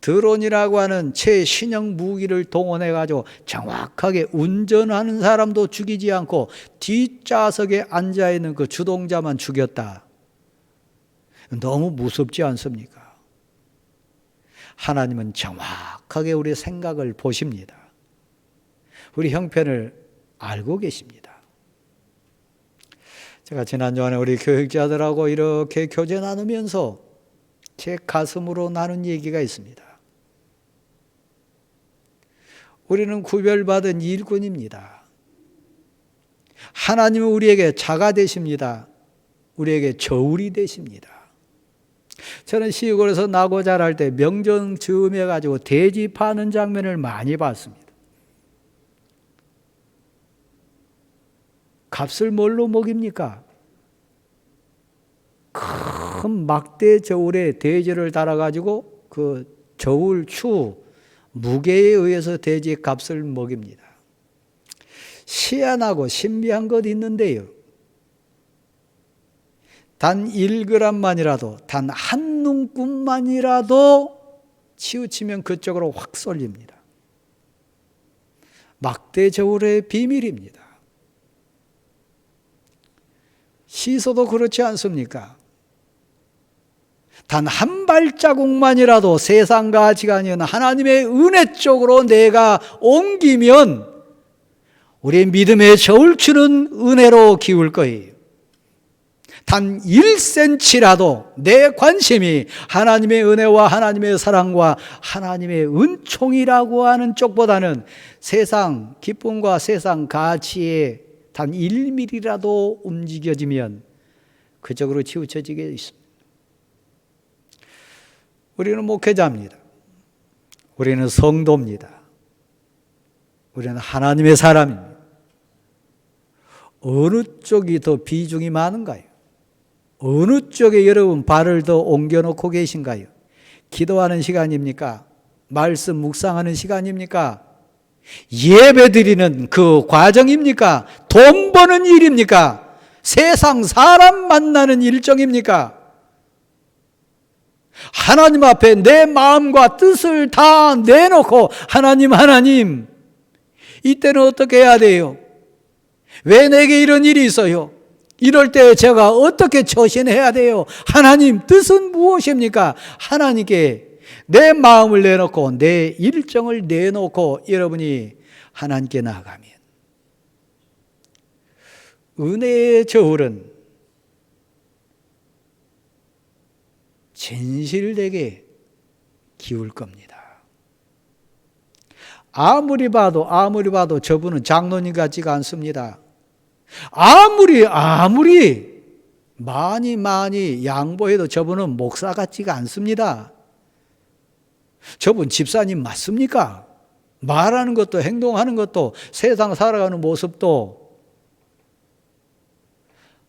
드론이라고 하는 최신형 무기를 동원해가지고 정확하게 운전하는 사람도 죽이지 않고 뒷좌석에 앉아있는 그 주동자만 죽였다. 너무 무섭지 않습니까? 하나님은 정확하게 우리의 생각을 보십니다. 우리 형편을 알고 계십니다. 제가 지난주에 우리 교육자들하고 이렇게 교제 나누면서 제 가슴으로 나눈 얘기가 있습니다. 우리는 구별받은 일꾼입니다. 하나님은 우리에게 자가 되십니다. 우리에게 저울이 되십니다. 저는 시골에서 나고 자랄 때 명절 즈음해 가지고 돼지 파는 장면을 많이 봤습니다. 값을 뭘로 먹입니까? 큰 막대 저울에 돼지를 달아가지고 그 저울 추 무게에 의해서 돼지 값을 먹입니다. 희한하고 신비한 것 있는데요. 단 1g만이라도, 단 한 눈금만이라도 치우치면 그쪽으로 확 쏠립니다. 막대 저울의 비밀입니다. 시소도 그렇지 않습니까? 단 한 발자국만이라도 세상 가치가 아닌 하나님의 은혜 쪽으로 내가 옮기면 우리의 믿음의 저울추는 은혜로 기울 거예요. 단 1cm라도 내 관심이 하나님의 은혜와 하나님의 사랑과 하나님의 은총이라고 하는 쪽보다는 세상 기쁨과 세상 가치에 단 1mm라도 움직여지면 그쪽으로 치우쳐지게 있습니다. 우리는 목회자입니다. 우리는 성도입니다. 우리는 하나님의 사람입니다. 어느 쪽이 더 비중이 많은가요? 어느 쪽에 여러분 발을 더 옮겨놓고 계신가요? 기도하는 시간입니까? 말씀 묵상하는 시간입니까? 예배 드리는 그 과정입니까? 돈 버는 일입니까? 세상 사람 만나는 일정입니까? 하나님 앞에 내 마음과 뜻을 다 내놓고 하나님 이때는 어떻게 해야 돼요? 왜 내게 이런 일이 있어요? 이럴 때 제가 어떻게 처신해야 돼요? 하나님 뜻은 무엇입니까? 하나님께 내 마음을 내놓고 내 일정을 내놓고 여러분이 하나님께 나아가면 은혜의 저울은 진실되게 기울 겁니다. 아무리 봐도 저분은 장로님 같지가 않습니다. 아무리 많이 양보해도 저분은 목사 같지가 않습니다. 저분 집사님 맞습니까? 말하는 것도 행동하는 것도 세상 살아가는 모습도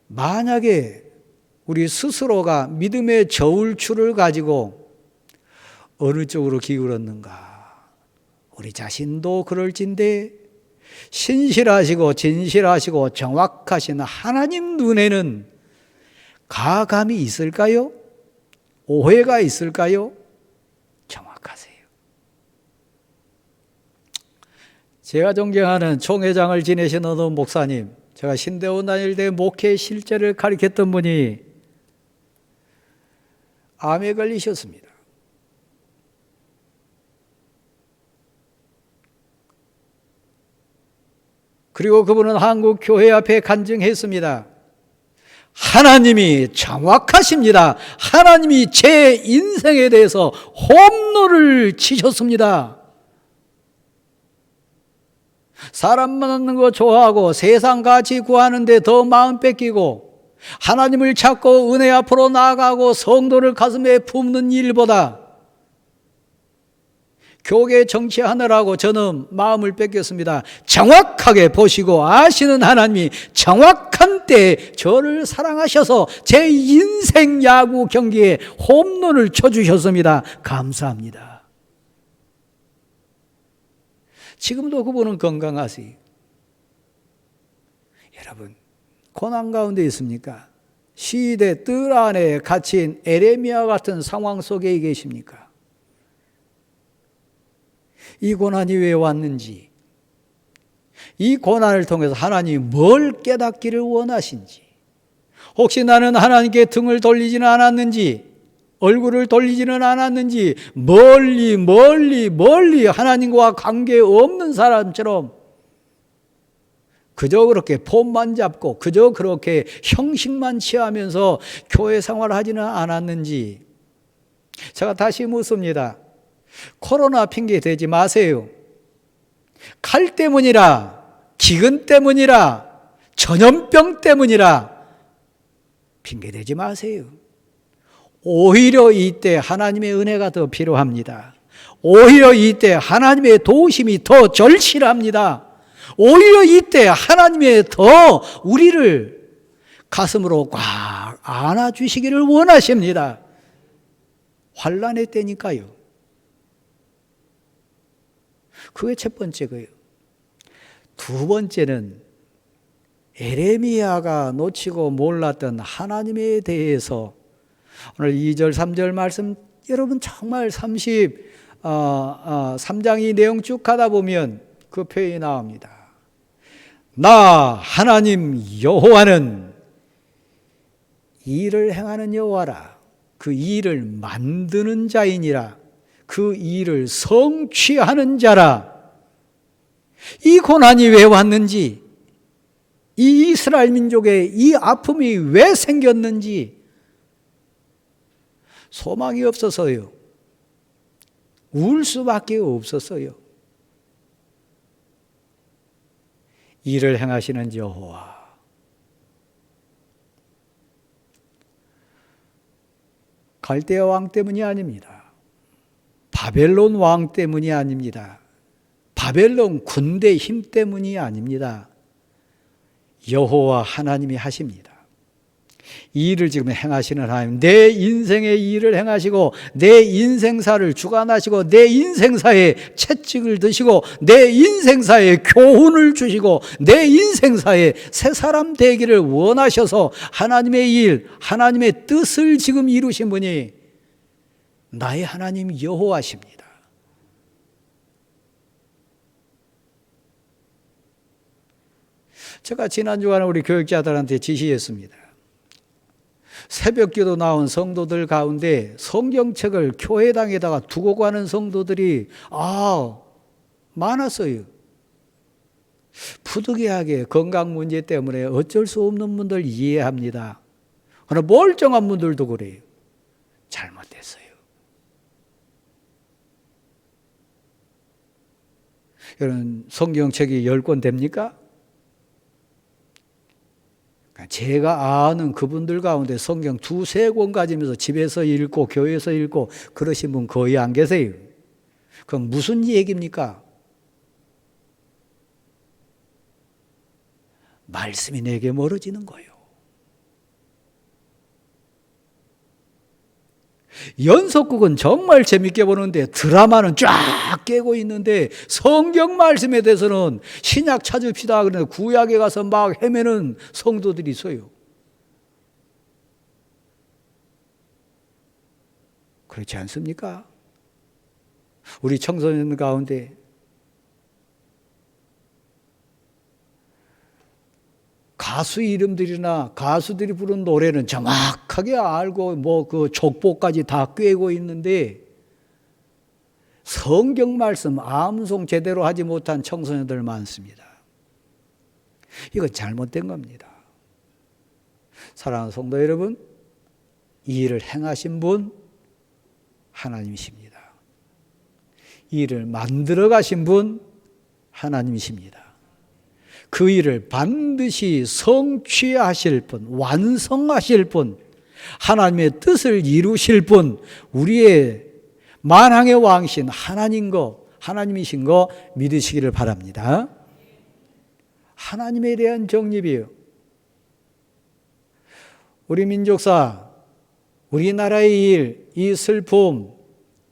만약에 우리 스스로가 믿음의 저울추를 가지고 어느 쪽으로 기울었는가? 우리 자신도 그럴진데 신실하시고 진실하시고 정확하신 하나님 눈에는 가감이 있을까요? 오해가 있을까요? 정확하세요. 제가 존경하는 총회장을 지내신 어느 목사님, 제가 신대원 다닐 때 목회 실제를 가르쳤던 분이 암에 걸리셨습니다. 그리고 그분은 한국 교회 앞에 간증했습니다. 하나님이 정확하십니다. 하나님이 제 인생에 대해서 홈런을 치셨습니다. 사람 만나는 거 좋아하고 세상 가치 구하는데 더 마음 뺏기고 하나님을 찾고 은혜 앞으로 나아가고 성도를 가슴에 품는 일보다 교계 정치하느라고 저는 마음을 뺏겼습니다. 정확하게 보시고 아시는 하나님이 정확한 때에 저를 사랑하셔서 제 인생 야구 경기에 홈런을 쳐주셨습니다. 감사합니다. 지금도 그분은 건강하세요. 여러분, 고난 가운데 있습니까? 시대 뜰 안에 갇힌 에레미야 같은 상황 속에 계십니까? 이 고난이 왜 왔는지, 이 고난을 통해서 하나님이 뭘 깨닫기를 원하신지, 혹시 나는 하나님께 등을 돌리지는 않았는지, 얼굴을 돌리지는 않았는지, 멀리 하나님과 관계없는 사람처럼 그저 그렇게 폼만 잡고 그저 그렇게 형식만 취하면서 교회 생활을 하지는 않았는지, 제가 다시 묻습니다. 코로나 핑계 대지 마세요. 칼 때문이라, 기근 때문이라, 전염병 때문이라 핑계 대지 마세요. 오히려 이때 하나님의 은혜가 더 필요합니다. 오히려 이때 하나님의 도우심이 더 절실합니다. 오히려 이때 하나님의 더 우리를 가슴으로 꽉 안아주시기를 원하십니다. 환난의 때니까요. 그게 첫 번째고요. 두 번째는 에레미야가 놓치고 몰랐던 하나님에 대해서 오늘 2절 3절 말씀 여러분 정말 33장 이 내용 쭉 가다 보면 그 표현이 나옵니다. 나 하나님 여호와는 일을 행하는 여호와라. 그 일을 만드는 자이니라. 그 일을 성취하는 자라. 이 고난이 왜 왔는지, 이 이스라엘 민족의 이 아픔이 왜 생겼는지 소망이 없어서요. 울 수밖에 없었어요. 일을 행하시는 여호와. 갈대아 왕 때문이 아닙니다. 바벨론 왕 때문이 아닙니다. 바벨론 군대 힘 때문이 아닙니다. 여호와 하나님이 하십니다. 이 일을 지금 행하시는 하나님, 내 인생의 일을 행하시고 내 인생사를 주관하시고 내 인생사의 채찍을 드시고 내 인생사의 교훈을 주시고 내 인생사의 새 사람 되기를 원하셔서 하나님의 일, 하나님의 뜻을 지금 이루신 분이 나의 하나님 여호와십니다. 제가 지난 주간에 우리 교육자들한테 지시했습니다. 새벽기도 나온 성도들 가운데 성경책을 교회당에다가 두고 가는 성도들이 많았어요. 부득이하게 건강 문제 때문에 어쩔 수 없는 분들 이해합니다. 그러나 멀쩡한 분들도 그래요. 잘못됐어요. 여러분, 성경책이 10권 됩니까? 제가 아는 그분들 가운데 성경 2-3권 가지면서 집에서 읽고 교회에서 읽고 그러신 분 거의 안 계세요. 그럼 무슨 얘기입니까? 말씀이 내게 멀어지는 거예요. 연속극은 정말 재밌게 보는데 드라마는 쫙 깨고 있는데 성경 말씀에 대해서는 신약 찾읍시다 그러는데 구약에 가서 막 헤매는 성도들이 있어요. 그렇지 않습니까? 우리 청소년 가운데 가수 이름들이나 가수들이 부른 노래는 정확하게 알고 그 족보까지 다 꿰고 있는데 성경 말씀 암송 제대로 하지 못한 청소년들 많습니다. 이건 잘못된 겁니다. 사랑하는 성도 여러분, 이 일을 행하신 분 하나님이십니다. 이 일을 만들어 가신 분 하나님이십니다. 그 일을 반드시 성취하실 분, 완성하실 분, 하나님의 뜻을 이루실 분, 우리의 만왕의 왕신 하나님이신 거 믿으시기를 바랍니다. 하나님에 대한 정립이에요. 우리 민족사, 우리나라의 일, 이 슬픔,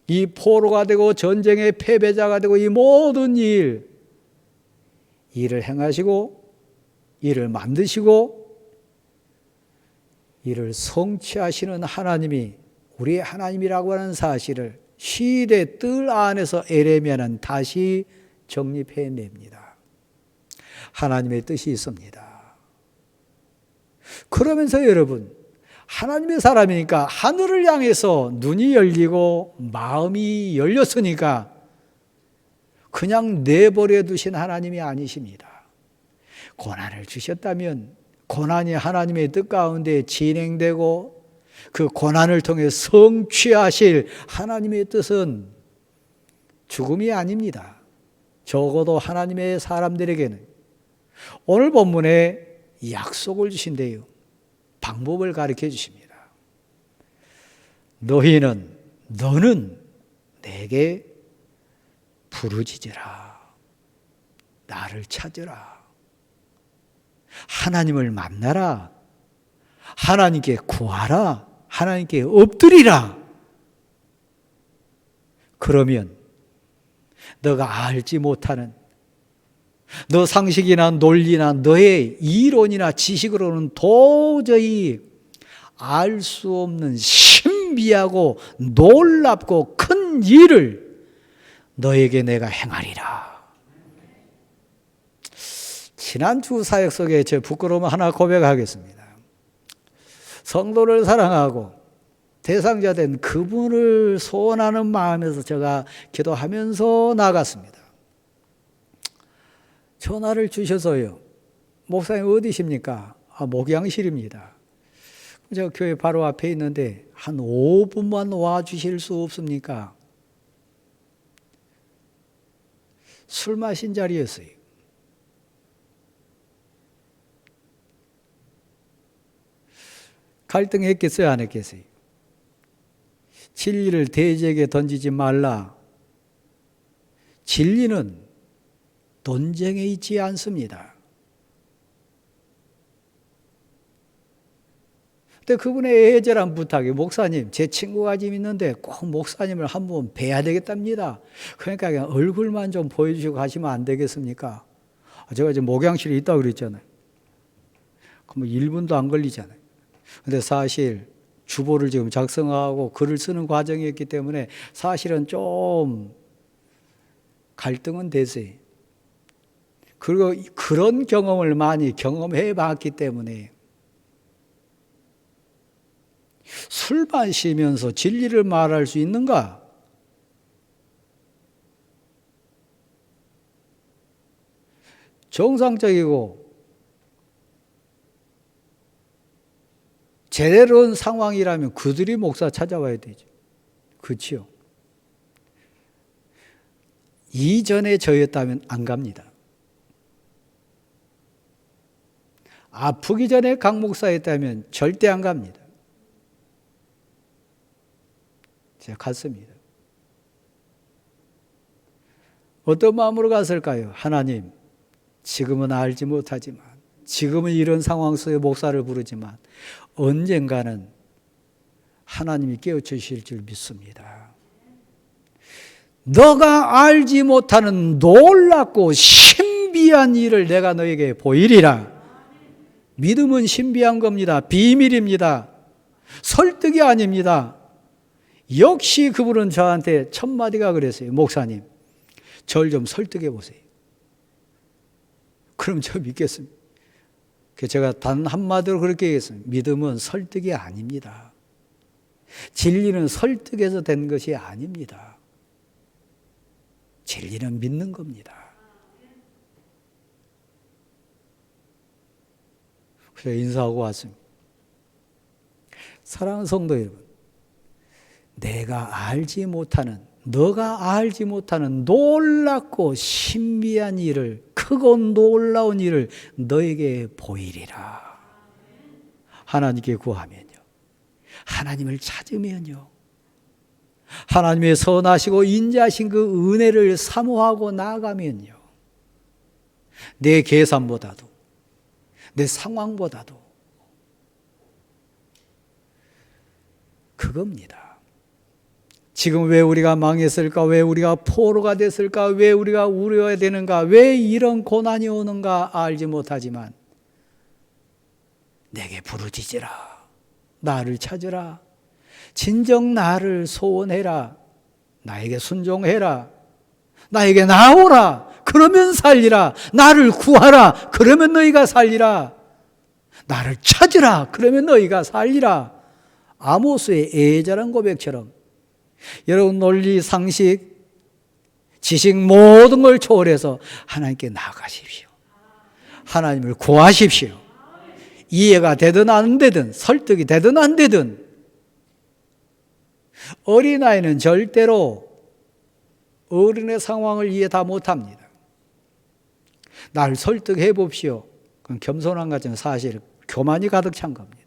이 포로가 되고 전쟁의 패배자가 되고 이 모든 일을 행하시고 일을 만드시고 일을 성취하시는 하나님이 우리의 하나님이라고 하는 사실을 시대 뜰 안에서 에레미야는 다시 정립해냅니다. 하나님의 뜻이 있습니다. 그러면서 여러분, 하나님의 사람이니까 하늘을 향해서 눈이 열리고 마음이 열렸으니까 그냥 내버려 두신 하나님이 아니십니다. 고난을 주셨다면 고난이 하나님의 뜻 가운데 진행되고 그 고난을 통해 성취하실 하나님의 뜻은 죽음이 아닙니다. 적어도 하나님의 사람들에게는 오늘 본문에 약속을 주신대요. 방법을 가르쳐 주십니다. 너는 내게 부르짖으라. 나를 찾으라. 하나님을 만나라. 하나님께 구하라. 하나님께 엎드리라. 그러면 너가 알지 못하는 너 상식이나 논리나 너의 이론이나 지식으로는 도저히 알 수 없는 신비하고 놀랍고 큰 일을 너에게 내가 행하리라. 지난주 사역 속에 제 부끄러움 하나 고백하겠습니다. 성도를 사랑하고 대상자 된 그분을 소원하는 마음에서 제가 기도하면서 나갔습니다. 전화를 주셔서요. 목사님 어디십니까? 목양실입니다. 제가 교회 바로 앞에 있는데 한 5분만 와주실 수 없습니까? 술 마신 자리였어요. 갈등했겠어요? 안 했겠어요? 진리를 대적에 던지지 말라. 진리는 논쟁에 있지 않습니다. 근데 그분의 애절한 부탁이 목사님, 제 친구가 지금 있는데 꼭 목사님을 한번 뵈야 되겠답니다. 그러니까 그냥 얼굴만 좀 보여주시고 가시면 안 되겠습니까? 제가 지금 목양실에 있다고 그랬잖아요. 그럼 1분도 안 걸리잖아요. 근데 사실 주보를 지금 작성하고 글을 쓰는 과정이었기 때문에 사실은 좀 갈등은 됐어요. 그리고 그런 경험을 많이 경험해 봤기 때문에 술 마시면서 진리를 말할 수 있는가? 정상적이고 제대로 온 상황이라면 그들이 목사 찾아와야 되죠. 그렇지요? 이전에 저였다면 안 갑니다. 아프기 전에 강 목사였다면 절대 안 갑니다. 제가 갔습니다. 어떤 마음으로 갔을까요? 하나님, 지금은 알지 못하지만, 지금은 이런 상황 속에 목사를 부르지만 언젠가는 하나님이 깨우치실 줄 믿습니다. 너가 알지 못하는 놀랍고 신비한 일을 내가 너에게 보이리라. 믿음은 신비한 겁니다. 비밀입니다. 설득이 아닙니다. 역시 그분은 저한테 첫 마디가 그랬어요. 목사님, 저를 좀 설득해 보세요. 그럼 저 믿겠습니다. 제가 단 한마디로 그렇게 얘기했습니다. 믿음은 설득이 아닙니다. 진리는 설득해서 된 것이 아닙니다. 진리는 믿는 겁니다. 그래서 인사하고 왔습니다. 사랑하는 성도 여러분, 내가 알지 못하는, 너가 알지 못하는 놀랍고 신비한 일을, 크고 놀라운 일을 너에게 보이리라. 하나님께 구하면요, 하나님을 찾으면요, 하나님의 선하시고 인자하신 그 은혜를 사모하고 나아가면요, 내 계산보다도 내 상황보다도 그겁니다. 지금 왜 우리가 망했을까? 왜 우리가 포로가 됐을까? 왜 우리가 우려해야 되는가? 왜 이런 고난이 오는가 알지 못하지만 내게 부르짖으라. 나를 찾으라. 진정 나를 소원해라. 나에게 순종해라. 나에게 나오라. 그러면 살리라. 나를 구하라. 그러면 너희가 살리라. 나를 찾으라. 그러면 너희가 살리라. 아모스의 애절한 고백처럼 여러분 논리, 상식, 지식 모든 걸 초월해서 하나님께 나아가십시오. 하나님을 구하십시오. 이해가 되든 안 되든 설득이 되든 안 되든 어린아이는 절대로 어른의 상황을 이해 다 못합니다. 날 설득해 봅시오. 그건 겸손한 것 같지만 사실 교만이 가득 찬 겁니다.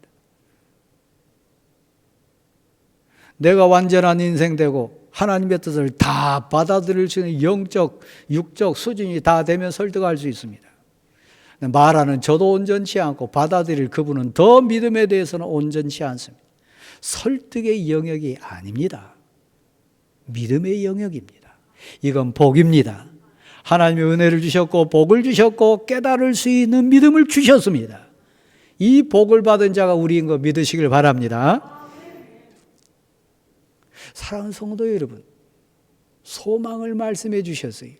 내가 완전한 인생 되고 하나님의 뜻을 다 받아들일 수 있는 영적, 육적 수준이 다 되면 설득할 수 있습니다. 말하는 저도 온전치 않고 받아들일 그분은 더 믿음에 대해서는 온전치 않습니다. 설득의 영역이 아닙니다. 믿음의 영역입니다. 이건 복입니다. 하나님의 은혜를 주셨고 복을 주셨고 깨달을 수 있는 믿음을 주셨습니다. 이 복을 받은 자가 우리인 거 믿으시길 바랍니다. 사랑하는 성도 여러분, 소망을 말씀해 주셨어요.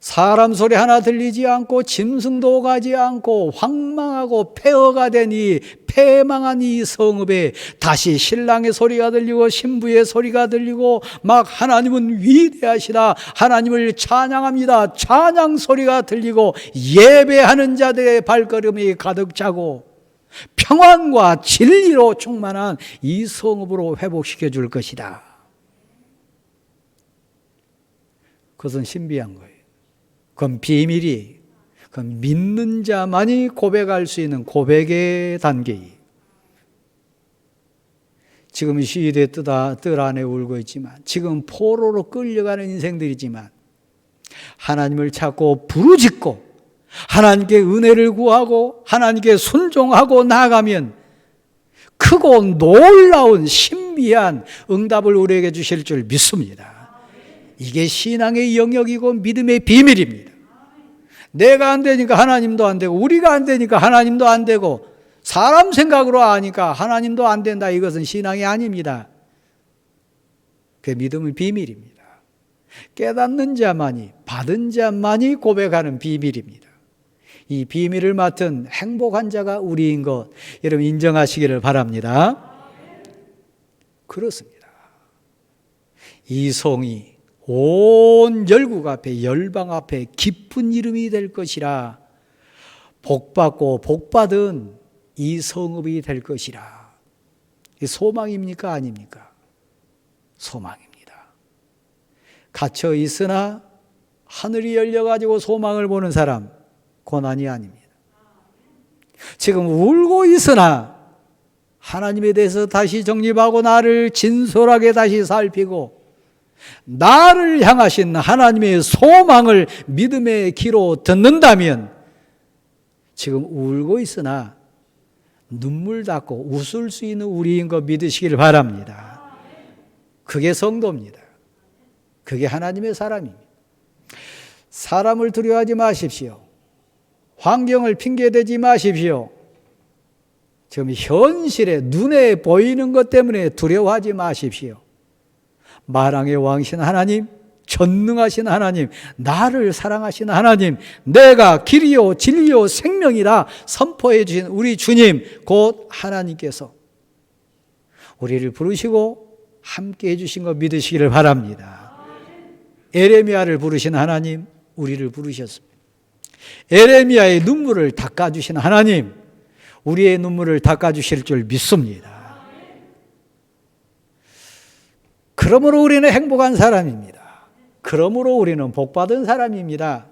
사람 소리 하나 들리지 않고 짐승도 가지 않고 황망하고 폐허가 되니 패망한 이 성읍에 다시 신랑의 소리가 들리고 신부의 소리가 들리고 막 하나님은 위대하시다, 하나님을 찬양합니다, 찬양 소리가 들리고 예배하는 자들의 발걸음이 가득 차고 평안과 진리로 충만한 이 성읍으로 회복시켜 줄 것이다. 그것은 신비한 거예요. 그건 비밀이, 그건 믿는 자만이 고백할 수 있는 고백의 단계이. 지금 시위대 뜰 안에 울고 있지만, 지금 포로로 끌려가는 인생들이지만 하나님을 찾고 부르짖고 하나님께 은혜를 구하고 하나님께 순종하고 나아가면 크고 놀라운 신비한 응답을 우리에게 주실 줄 믿습니다. 이게 신앙의 영역이고 믿음의 비밀입니다. 내가 안 되니까 하나님도 안 되고 우리가 안 되니까 하나님도 안 되고 사람 생각으로 하니까 하나님도 안 된다. 이것은 신앙이 아닙니다. 그 믿음의 비밀입니다. 깨닫는 자만이, 받은 자만이 고백하는 비밀입니다. 이 비밀을 맡은 행복한 자가 우리인 것 여러분 인정하시기를 바랍니다. 그렇습니다. 이 성이 온 열국 앞에 열방 앞에 기쁜 이름이 될 것이라, 복받고 복받은 이 성읍이 될 것이라. 이 소망입니까 아닙니까? 소망입니다. 갇혀 있으나 하늘이 열려가지고 소망을 보는 사람 고난이 아닙니다. 지금 울고 있으나 하나님에 대해서 다시 정립하고 나를 진솔하게 다시 살피고 나를 향하신 하나님의 소망을 믿음의 귀로 듣는다면 지금 울고 있으나 눈물 닦고 웃을 수 있는 우리인 거 믿으시길 바랍니다. 그게 성도입니다. 그게 하나님의 사람입니다. 사람을 두려워하지 마십시오. 환경을 핑계대지 마십시오. 지금 현실에 눈에 보이는 것 때문에 두려워하지 마십시오. 만왕의 왕이신 하나님, 전능하신 하나님, 나를 사랑하신 하나님, 내가 길이요 진리요 생명이라 선포해 주신 우리 주님 곧 하나님께서 우리를 부르시고 함께 해주신 거 믿으시기를 바랍니다. 에레미야를 부르신 하나님 우리를 부르셨습니다. 에레미야의 눈물을 닦아주신 하나님 우리의 눈물을 닦아주실 줄 믿습니다. 그러므로 우리는 행복한 사람입니다. 그러므로 우리는 복받은 사람입니다.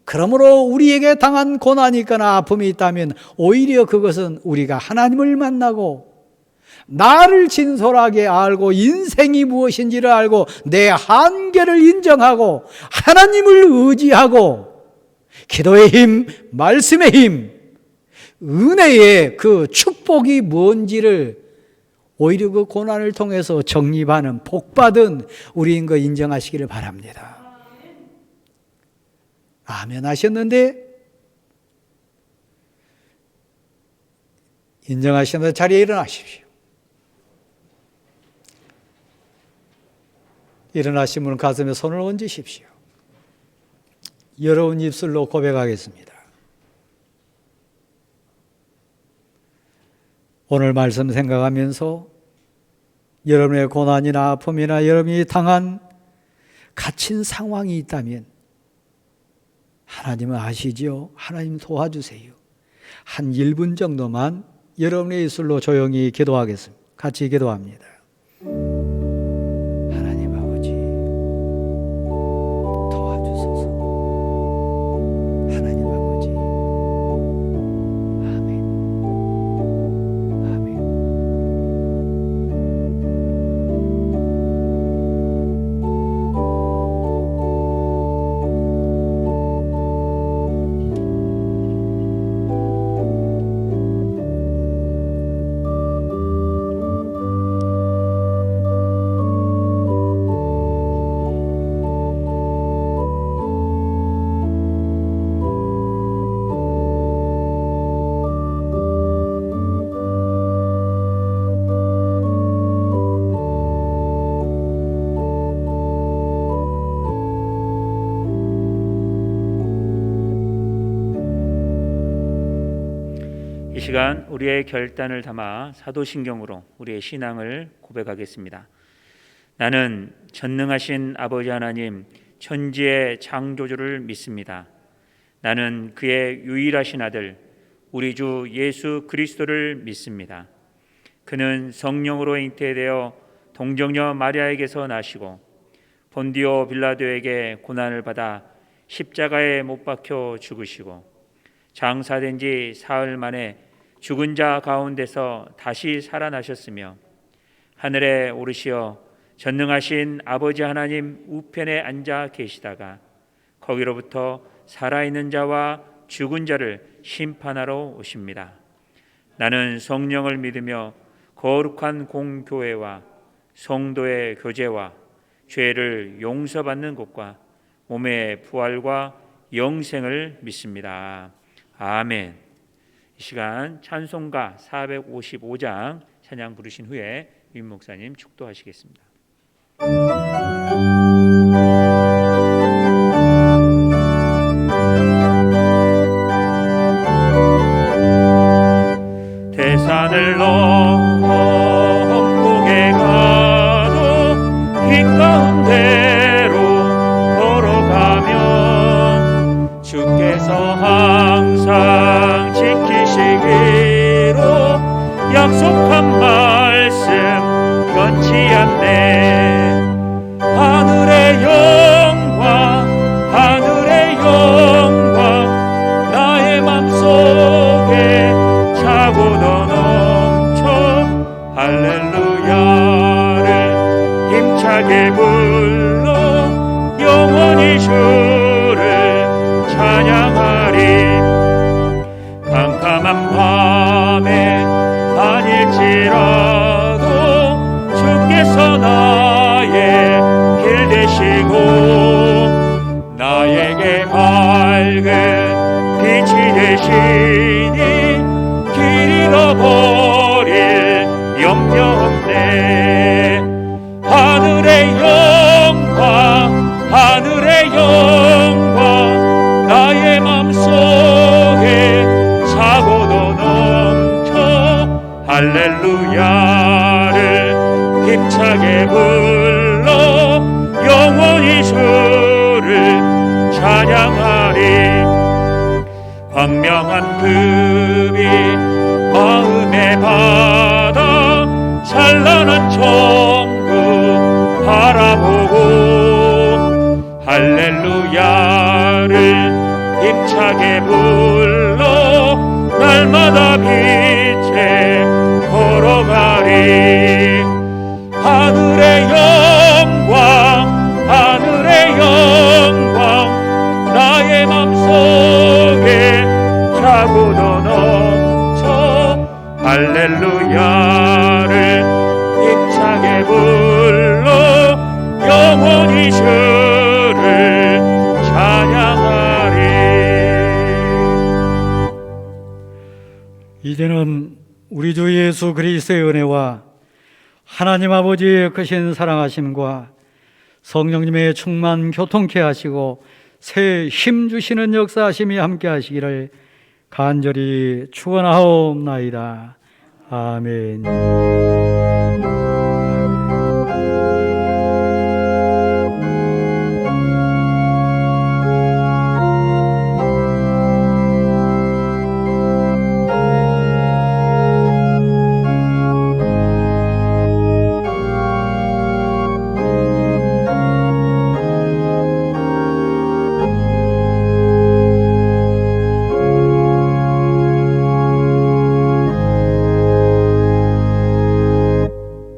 그러므로 우리에게 당한 고난이 있거나 아픔이 있다면 오히려 그것은 우리가 하나님을 만나고 나를 진솔하게 알고 인생이 무엇인지를 알고 내 한계를 인정하고 하나님을 의지하고 기도의 힘, 말씀의 힘, 은혜의 그 축복이 뭔지를 오히려 그 고난을 통해서 정립하는 복받은 우리인 거 인정하시기를 바랍니다. 아멘 하셨는데 인정하시는데 자리에 일어나십시오. 일어나신 분은 가슴에 손을 얹으십시오. 여러분 입술로 고백하겠습니다. 오늘 말씀 생각하면서 여러분의 고난이나 아픔이나 여러분이 당한 갇힌 상황이 있다면 하나님은 아시죠? 하나님 도와주세요. 한 1분 정도만 여러분의 입술로 조용히 기도하겠습니다. 같이 기도합니다. 하나님 아버지 도와주소서. 하나님 아버지. 아멘. 아멘. 이 시간 우리의 결단을 담아 사도신경으로 우리의 신앙을 고백하겠습니다. 나는 전능하신 아버지 하나님 천지의 창조주를 믿습니다. 나는 그의 유일하신 아들 우리 주 예수 그리스도를 믿습니다. 그는 성령으로 잉태되어 동정녀 마리아에게서 나시고 본디오 빌라도에게 고난을 받아 십자가에 못 박혀 죽으시고 장사된 지 사흘 만에 죽은 자 가운데서 다시 살아나셨으며 하늘에 오르시어 전능하신 아버지 하나님 우편에 앉아 계시다가 거기로부터 살아있는 자와 죽은 자를 심판하러 오십니다. 나는 성령을 믿으며 거룩한 공교회와 성도의 교제와 죄를 용서받는 것과 몸의 부활과 영생을 믿습니다. 아멘. 이 시간 찬송가 455장 찬양 부르신 후에 임 목사님 축도하시겠습니다. 대산을 넘어 hom복에 가도 길 가운데로 걸어가면 주께서 항상 지키시기로 약속한 말씀 변치 않네. 하늘의 영광 나의 맘속에 차고도 넘쳐 할렐루야를 힘차게 불러 영원히 주를 찬양하리. 캄캄한 밤에 아닐지라도 주께서 나의 길 되시고 나에게 밝은 빛이 되시니 길 잃어버릴 염려 없네. 하늘의 영광 나의 맘속에 차고도 넘쳐 할렐루야를 힘차게 불러 영원히 주를 찬양하리. 광명한 급이 마음에 받아 찬란한 천국 바라보고 할렐루야를 힘차게 불러 날마다 빛에 걸어가리. 하늘의 영광 나의 맘속에 차고도 넘쳐 할렐루야를 힘차게 불러 영원히 주를 찬양하리. 이제는 우리 주 예수 그리스도의 은혜와 하나님 아버지의 크신 사랑하심과 성령님의 충만 교통케 하시고 새 힘 주시는 역사하심이 함께 하시기를 간절히 축원하옵나이다. 아멘.